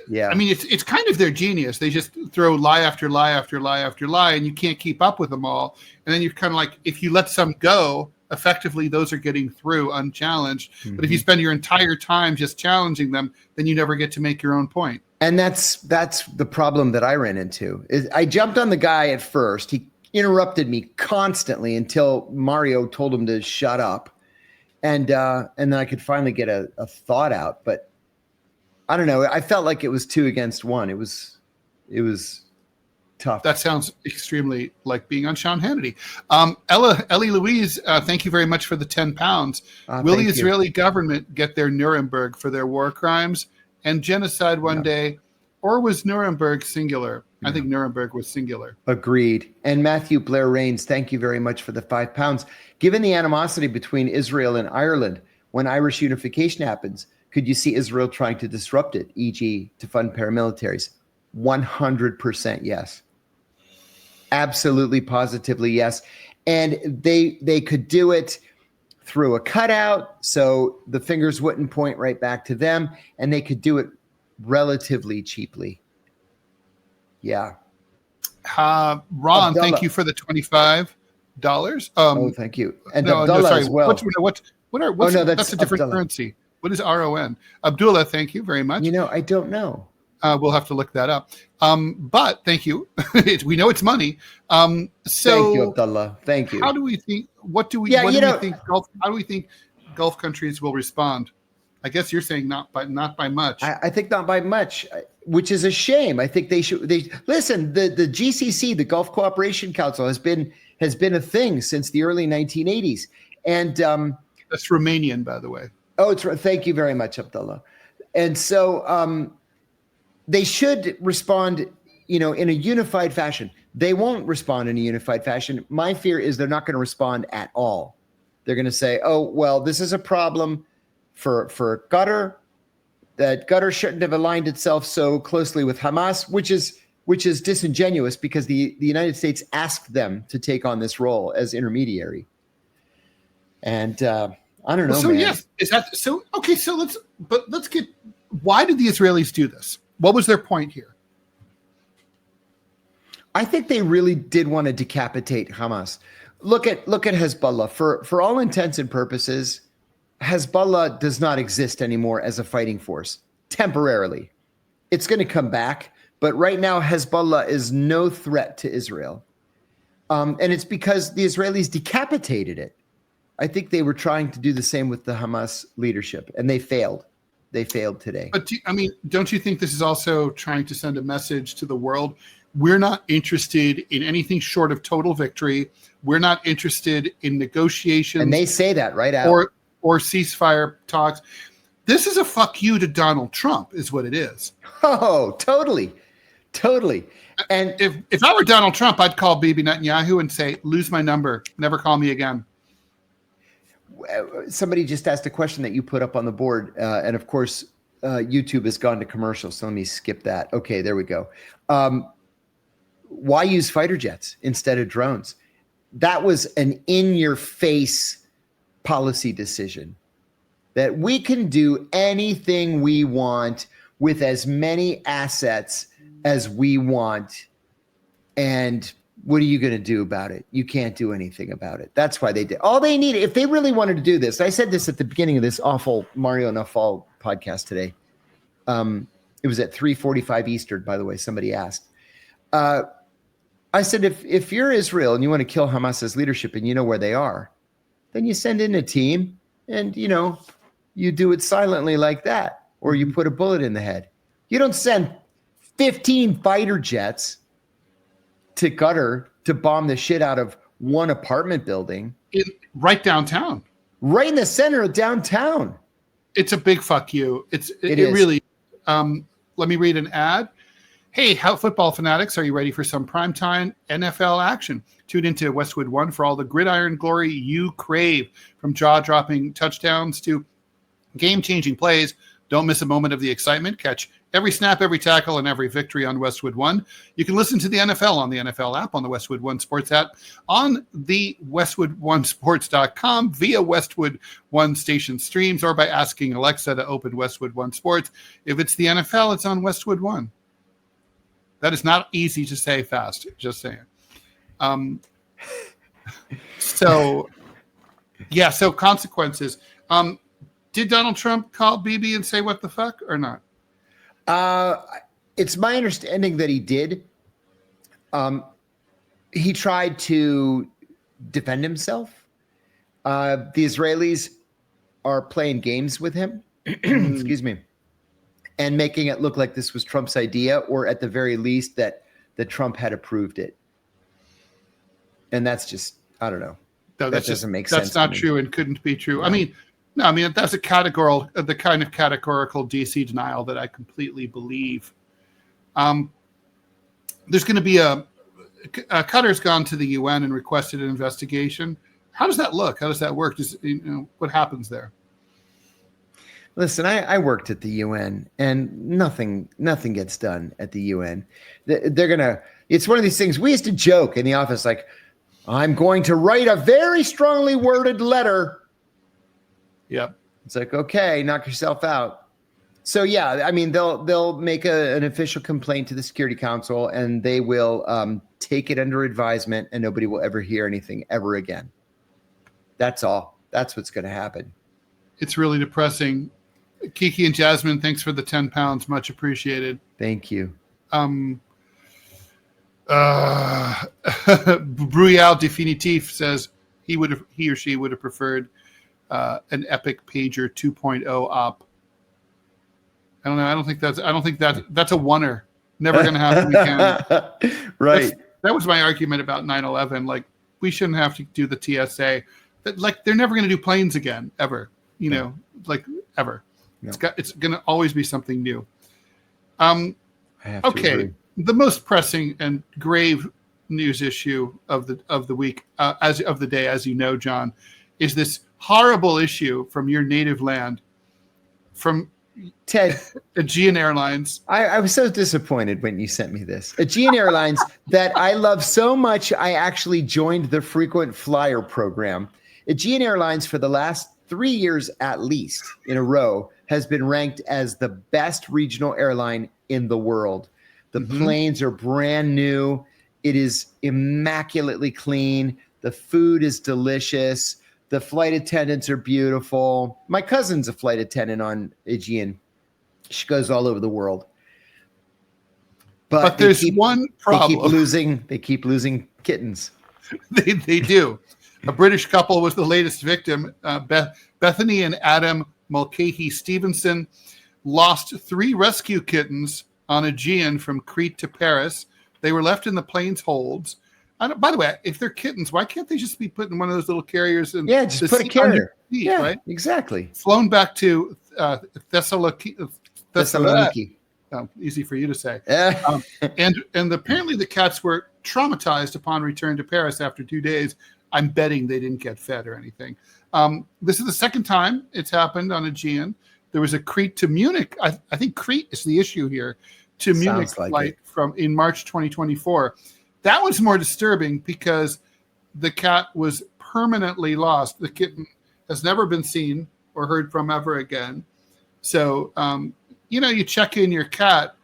Yeah. I mean, it's kind of their genius. They just throw lie after lie after lie after lie, and you can't keep up with them all. And then you're kind of like, if you let some go, effectively, those are getting through unchallenged. Mm-hmm. But if you spend your entire time just challenging them, then you never get to make your own point. And that's the problem that I ran into. I jumped on the guy at first. He interrupted me constantly until Mario told him to shut up. And then I could finally get a thought out. But I don't know. I felt like it was 2 against 1. It was tough. That sounds extremely like being on Sean Hannity. Ellie Louise, thank you very much for the £10. Will the Israeli government get their Nuremberg for their war crimes and genocide one day? Or was Nuremberg singular? I think Nuremberg was singular. Agreed. And Matthew Blair Rains, thank you very much for the £5. Given the animosity between Israel and Ireland, when Irish unification happens, could you see Israel trying to disrupt it, e.g. to fund paramilitaries? 100% yes. Absolutely, positively yes. And they could do it through a cutout, so the fingers wouldn't point right back to them, and they could do it relatively cheaply. Yeah. Ron, Abdullah, thank you for the $25. Thank you. And Abdullah as well. That's a different currency. What is RON? Abdullah, thank you very much. I don't know. We'll have to look that up. But thank you. We know it's money. So thank you, Abdullah. Thank you. How do we think? How do we think Gulf countries will respond? I guess you're saying not by much. I think not by much, which is a shame. I think they should. Listen. The GCC, the Gulf Cooperation Council, has been a thing since the early 1980s, and that's Romanian, by the way. Oh, it's right. Thank you very much, Abdullah. And so they should respond, in a unified fashion. They won't respond in a unified fashion. My fear is they're not going to respond at all. They're going to say, "Oh, well, this is a problem for Qatar. That Qatar shouldn't have aligned itself so closely with Hamas," which is disingenuous because the United States asked them to take on this role as intermediary. And I don't know. So man. Yes, is that so? Okay, so let's get. Why did the Israelis do this? What was their point here? I think they really did want to decapitate Hamas. Look at Hezbollah. For all intents and purposes, Hezbollah does not exist anymore as a fighting force temporarily. It's going to come back, but right now Hezbollah is no threat to Israel, and it's because the Israelis decapitated it. I think they were trying to do the same with the Hamas leadership, and they failed. They failed today. But don't you think this is also trying to send a message to the world? We're not interested in anything short of total victory. We're not interested in negotiations. And they say that right out. Or ceasefire talks. This is a fuck you to Donald Trump, is what it is. Oh, totally. Totally. And if I were Donald Trump, I'd call Bibi Netanyahu and say, lose my number. Never call me again. Somebody just asked a question that you put up on the board. And of course, YouTube has gone to commercial. So let me skip that. Okay, there we go. Why use fighter jets instead of drones? That was an in-your-face policy decision that we can do anything we want with as many assets as we want. And what are you going to do about it? You can't do anything about it. That's why they did. All they need, if they really wanted to do this, I said this at the beginning of this awful Mario Nafal podcast today. It was at 3:45 Eastern, by the way, somebody asked. I said, if you're Israel and you want to kill Hamas's leadership and you know where they are, then you send in a team and, you do it silently like that, or you put a bullet in the head. You don't send 15 fighter jets to Qatar to bomb the shit out of one apartment building. Right downtown. Right in the center of downtown. It's a big fuck you. It really, let me read an ad. Hey, how football fanatics, are you ready for some primetime NFL action? Tune into Westwood One for all the gridiron glory you crave. From jaw-dropping touchdowns to game-changing plays, don't miss a moment of the excitement. Catch Every snap, every tackle, and every victory on Westwood One. You can listen to the NFL on the NFL app, on the Westwood One Sports app, on the WestwoodOneSports.com, via Westwood One station streams, or by asking Alexa to open Westwood One Sports. If it's the NFL, it's on Westwood One. That is not easy to say fast, just saying. So consequences. Did Donald Trump call Bibi and say what the fuck or not? It's my understanding that he did. He tried to defend himself. The Israelis are playing games with him, excuse me, and making it look like this was Trump's idea, or at the very least that Trump had approved it. And that's just, I don't know. No, that doesn't make sense. That's not true and couldn't be true. No. I mean, that's the kind of categorical DC denial that I completely believe. There's going to be Qatar's gone to the UN and requested an investigation. How does that look? How does that work? What happens there? Listen, I worked at the UN, and nothing gets done at the UN. It's one of these things. We used to joke in the office, like, I'm going to write a very strongly worded letter. Yep. It's like, okay, knock yourself out. So yeah, I mean, they'll make an official complaint to the Security Council, and they will take it under advisement, and nobody will ever hear anything ever again. That's all. That's what's going to happen. It's really depressing. Kiki and Jasmine, thanks for the 10 pounds. Much appreciated. Thank you. Bruyal Definitif says he or she would have preferred an Epic Pager 2.0 op. I don't know. I don't think that's a oneer. Never going to happen again. Right. That was my argument about 9/11. Like, we shouldn't have to do the TSA. Like, they're never going to do planes again, ever. Like, ever. No. It's going to always be something new. Okay. The most pressing and grave news issue of the week, as of the day, as you know, John, is this horrible issue from your native land, from Ted, Aegean Airlines. I was so disappointed when you sent me this. Aegean Airlines, that I love so much, I actually joined the frequent flyer program. Aegean Airlines, for the last 3 years at least in a row, has been ranked as the best regional airline in the world. The planes are brand new. It is immaculately clean. The food is delicious. The flight attendants are beautiful. My cousin's a flight attendant on Aegean. She goes all over the world. But there's one problem. They keep losing kittens. They do. A British couple was the latest victim. Bethany and Adam Mulcahy Stevenson lost 3 rescue kittens on Aegean from Crete to Paris. They were left in the plane's holds. By the way, if they're kittens, why can't they just be put in one of those little carriers? And just put a carrier. Feet, yeah, right? Exactly. Flown back to Thessaloniki. Easy for you to say. And apparently the cats were traumatized upon return to Paris after 2 days. I'm betting they didn't get fed or anything. This is the second time it's happened on Aegean. There was a Crete to Munich. I think Crete is the issue here. To Munich flight in March 2024. That was more disturbing because the cat was permanently lost. The kitten has never been seen or heard from ever again. So, you check in your cat.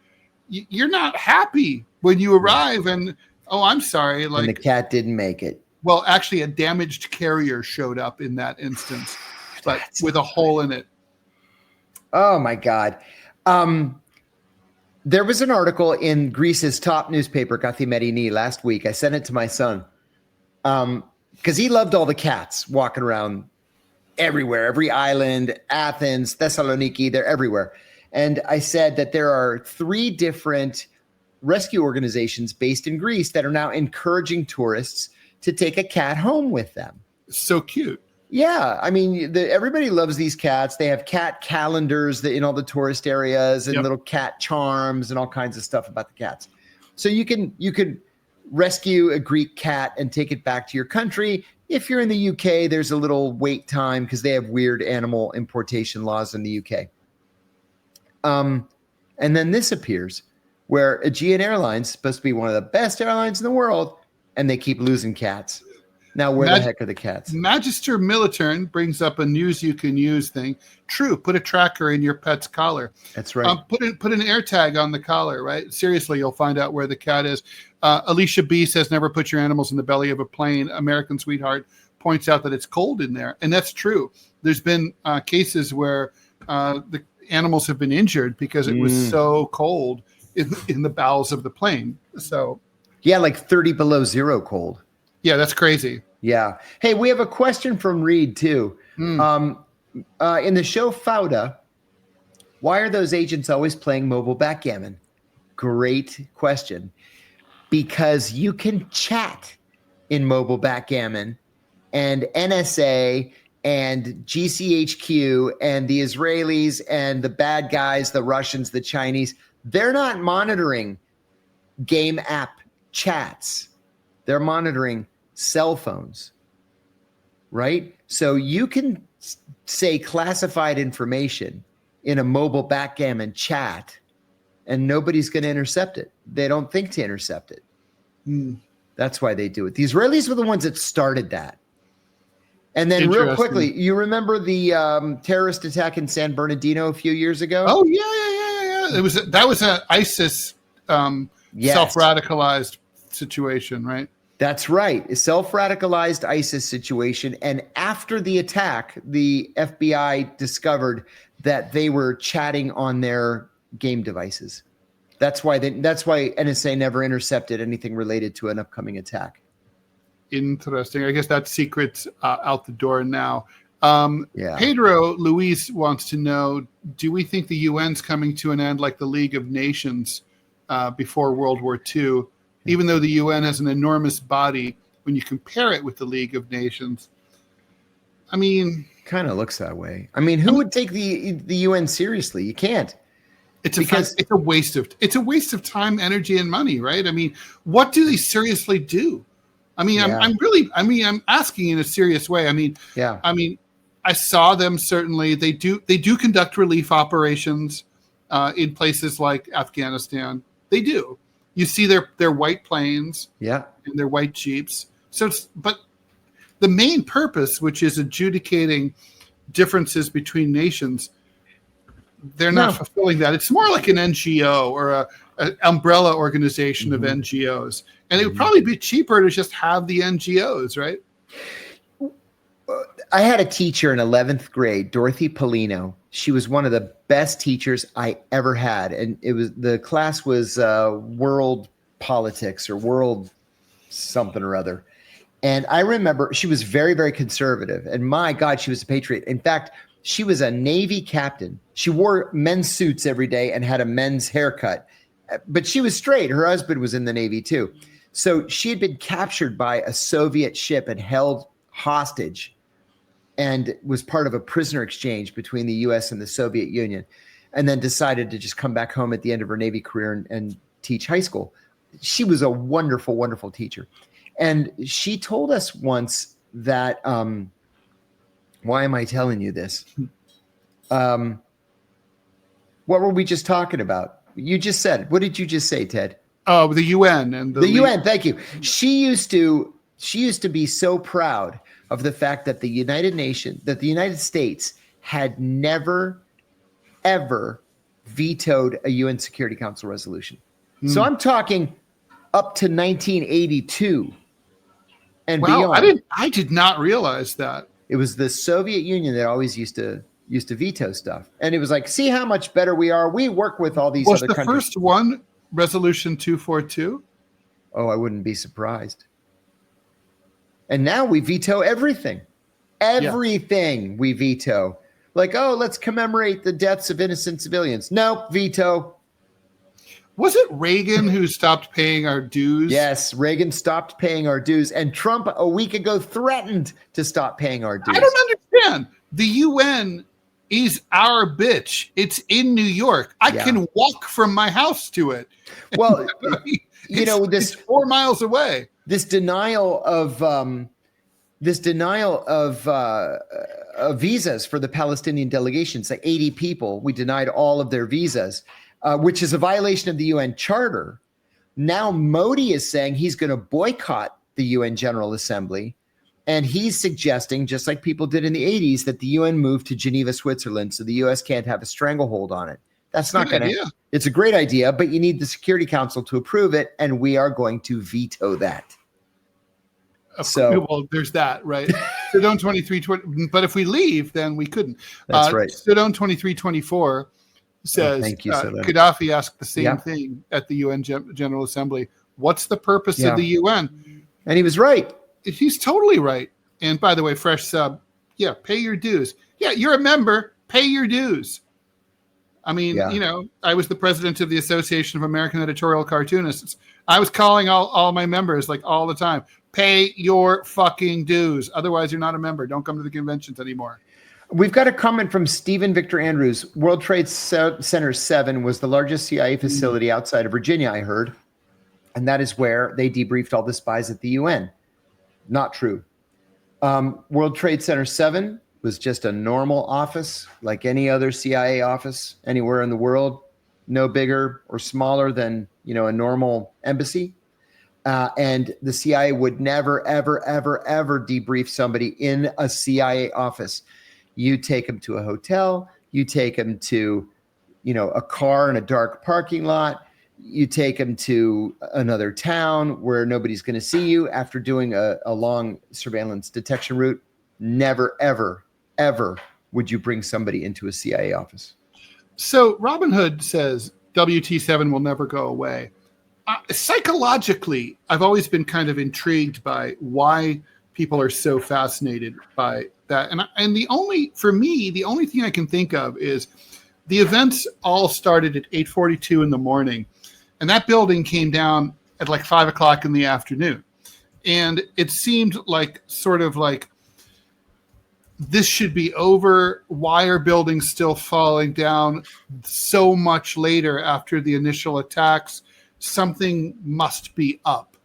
You're not happy when you arrive and, oh, I'm sorry. And the cat didn't make it. Well, actually, a damaged carrier showed up in that instance, but with a hole in it. Oh, my God. There was an article in Greece's top newspaper, Kathimerini, last week. I sent it to my son because he loved all the cats walking around everywhere, every island, Athens, Thessaloniki, they're everywhere. And I said that there are 3 different rescue organizations based in Greece that are now encouraging tourists to take a cat home with them. So cute. Yeah, I mean, everybody loves these cats. They have cat calendars in all the tourist areas and little cat charms and all kinds of stuff about the cats. So you can rescue a Greek cat and take it back to your country. If you're in the UK, there's a little wait time because they have weird animal importation laws in the UK. And And then this appears where Aegean Airlines is supposed to be one of the best airlines in the world, and they keep losing cats. Now, where the heck are the cats? Magister Militern brings up a news you can use thing. True, put a tracker in your pet's collar. That's right. Put an AirTag on the collar, right? Seriously, you'll find out where the cat is. Alicia B says, never put your animals in the belly of a plane. American Sweetheart points out that it's cold in there. And that's true. There's been cases where the animals have been injured because it was so cold in the bowels of the plane. So, yeah, like 30 below zero cold. Yeah, that's crazy. Yeah. Hey, we have a question from Reed, too. In the show Fauda, why are those agents always playing mobile backgammon? Great question. Because you can chat in mobile backgammon, and NSA and GCHQ and the Israelis and the bad guys, the Russians, the Chinese, they're not monitoring game app chats. They're monitoring cell phones, right? So you can say classified information in a mobile backgammon chat and nobody's going to intercept it. They don't think to intercept it. That's why they do it. The Israelis were the ones that started that. And then real quickly, you remember the terrorist attack in San Bernardino a few years ago? Oh, yeah. That was an ISIS self-radicalized situation, right? That's right. A self-radicalized ISIS situation. And after the attack, the FBI discovered that they were chatting on their game devices. That's why NSA never intercepted anything related to an upcoming attack. Interesting. I guess that secret's out the door now. Pedro Luis wants to know, do we think the UN's coming to an end like the League of Nations before World War II? Even though the UN has an enormous body, when you compare it with the League of Nations, I mean, kind of looks that way. I mean, who would take the UN seriously? You can't. It's a waste of time, energy, and money, right? I mean, what do they seriously do? I mean, I'm asking in a serious way. I mean, I saw them certainly. They do conduct relief operations in places like Afghanistan. They do. You see their white planes, and their white Jeeps. But the main purpose, which is adjudicating differences between nations, they're not fulfilling that. It's more like an NGO or an umbrella organization of NGOs, and it would probably be cheaper to just have the NGOs, right? I had a teacher in 11th grade, Dorothy Polino. She was one of the best teachers I ever had. And the class was world politics or world something or other. And I remember she was very, very conservative. And my God, she was a patriot. In fact, she was a Navy captain. She wore men's suits every day and had a men's haircut. But she was straight. Her husband was in the Navy too. So she had been captured by a Soviet ship and held hostage, and was part of a prisoner exchange between the U.S. and the Soviet Union, and then decided to just come back home at the end of her Navy career and teach high school. She was a wonderful, wonderful teacher. And she told us once that, why am I telling you this? What were we just talking about? You just said, what did you just say, Ted? Oh, the UN and the UN. Thank you. She used to be so proud of the fact that the United States had never, ever vetoed a UN Security Council resolution. So I'm talking up to 1982 and beyond. I did not realize that. It was the Soviet Union that always used to veto stuff. And it was like, see how much better we are. We work with all these other countries. Was the first one Resolution 242? Oh, I wouldn't be surprised. And now we veto everything. Everything we veto. Like, oh, let's commemorate the deaths of innocent civilians. Nope, veto. Was it Reagan who stopped paying our dues? Yes, Reagan stopped paying our dues. And Trump a week ago threatened to stop paying our dues. I don't understand. The UN is our bitch. It's in New York. I can walk from my house to it. Well, it's 4 miles away. This denial of visas for the Palestinian delegations, like 80 people, we denied all of their visas. which is a violation of the UN Charter. Now Modi is saying he's going to boycott the UN General Assembly. And he's suggesting, just like people did in the 80s, that the UN move to Geneva, Switzerland, so the US can't have a stranglehold on it. That's not going to. It's a great idea, but you need the Security Council to approve it, and we are going to veto that. Well, there's that, right? Sudone 2320. But if we leave, then we couldn't. That's right. Sudone 2324 says thank you, Gaddafi asked the same thing at the UN General Assembly. What's the purpose of the UN? And he was right. He's totally right. And by the way, fresh sub, pay your dues. Yeah, you're a member, pay your dues. I mean, I was the president of the Association of American Editorial Cartoonists. I was calling all my members like all the time, pay your fucking dues. Otherwise, you're not a member. Don't come to the conventions anymore. We've got a comment from Stephen Victor Andrews. World Trade Center 7 was the largest CIA facility outside of Virginia, I heard. And that is where they debriefed all the spies at the UN. Not true. World Trade Center 7 was just a normal office like any other CIA office anywhere in the world. No bigger or smaller than, a normal embassy. And the CIA would never, ever, ever, ever debrief somebody in a CIA office. You take them to a hotel. You take them to, a car in a dark parking lot. You take them to another town where nobody's going to see you after doing a long surveillance detection route. Never, ever, ever would you bring somebody into a CIA office. So Robin Hood says WT7 will never go away. Psychologically, I've always been kind of intrigued by why people are so fascinated by that. And the only thing I can think of is the events all started at 8:42 in the morning. And that building came down at like 5 o'clock in the afternoon. And it seemed like this should be over. Why are buildings still falling down so much later after the initial attacks? Something must be up,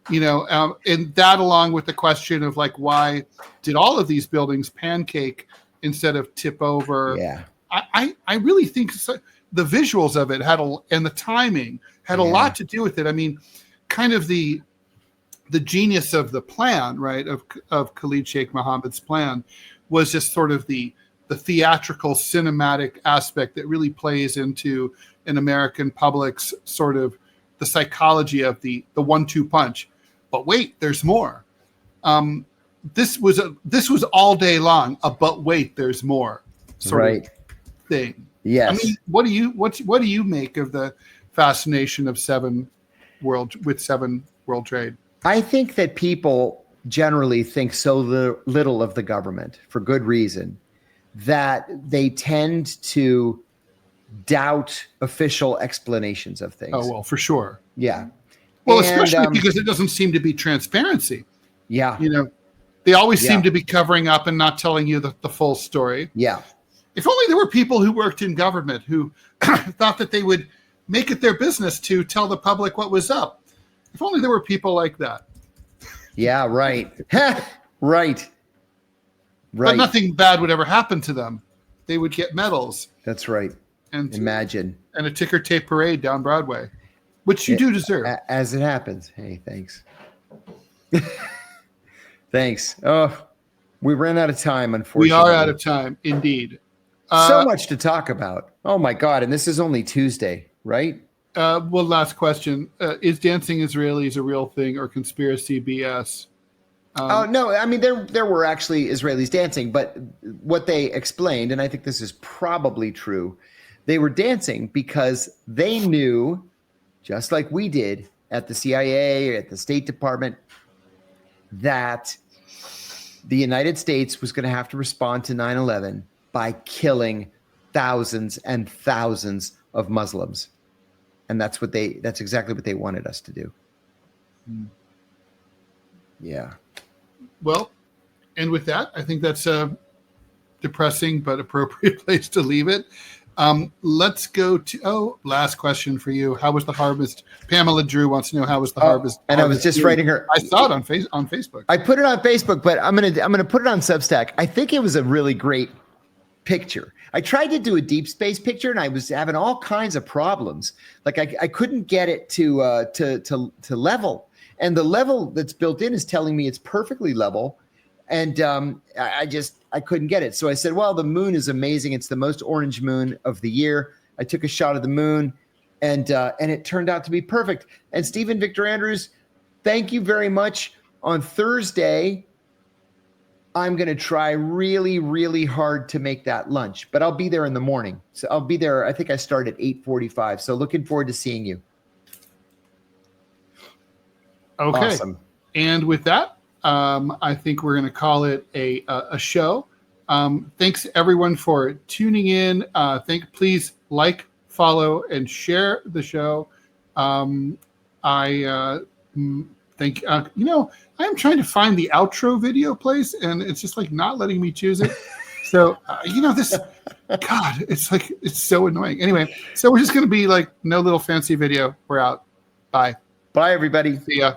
and that along with the question of like, why did all of these buildings pancake instead of tip over? Yeah. I really think the visuals of it and the timing had a lot to do with it. I mean, kind of the genius of the plan, right, of Khalid Sheikh Mohammed's plan was just sort of the theatrical cinematic aspect that really plays into an American public's sort of the psychology of the 1-2 punch. But wait, there's more. This was all day long but wait, there's more sort of thing. Yes. I mean, what do you make of the fascination of seven world trade? I think that people generally think so little of the government for good reason that they tend to doubt official explanations of things. Oh, well, for sure. Yeah. Well, especially because it doesn't seem to be transparency. Yeah. They always seem to be covering up and not telling you the full story. Yeah. If only there were people who worked in government who thought that they would make it their business to tell the public what was up. If only there were people like that. Yeah, right. Right. But nothing bad would ever happen to them. They would get medals. That's right. And imagine. And a ticker tape parade down Broadway, which you do deserve. As it happens. Hey, thanks. Thanks. Oh, we ran out of time, unfortunately. We are out of time, indeed. So much to talk about. Oh, my God. And this is only Tuesday, right? Well, last question. Is dancing Israelis a real thing or conspiracy BS? No. I mean, there were actually Israelis dancing, but what they explained, and I think this is probably true, they were dancing because they knew, just like we did at the CIA or at the State Department, that the United States was going to have to respond to 9/11 by killing thousands and thousands of Muslims. And that's exactly what they wanted us to do. Yeah. Well, and with that, I think that's a depressing but appropriate place to leave it. Let's go to, last question for you. How was the harvest? Pamela Drew wants to know how was the harvest. And I was just writing her. I saw it on Facebook. I put it on Facebook, but I'm gonna put it on Substack. I think it was a really great picture. I tried to do a deep space picture, and I was having all kinds of problems. Like I couldn't get it to level, and the level that's built in is telling me it's perfectly level, and I couldn't get it. So I said, well, the moon is amazing. It's the most orange moon of the year. I took a shot of the moon, and it turned out to be perfect. And Stephen Victor Andrews, thank you very much. On Thursday, I'm going to try really, really hard to make that lunch, but I'll be there in the morning. So I'll be there. I think I start at 8:45. So looking forward to seeing you. Okay. Awesome. And with that, I think we're going to call it a show. Thanks everyone for tuning in. Please like, follow, and share the show. I'm trying to find the outro video place, and it's just like not letting me choose it. So, it's so annoying. Anyway, so we're just going to be like, no little fancy video. We're out. Bye. Bye, everybody. See ya.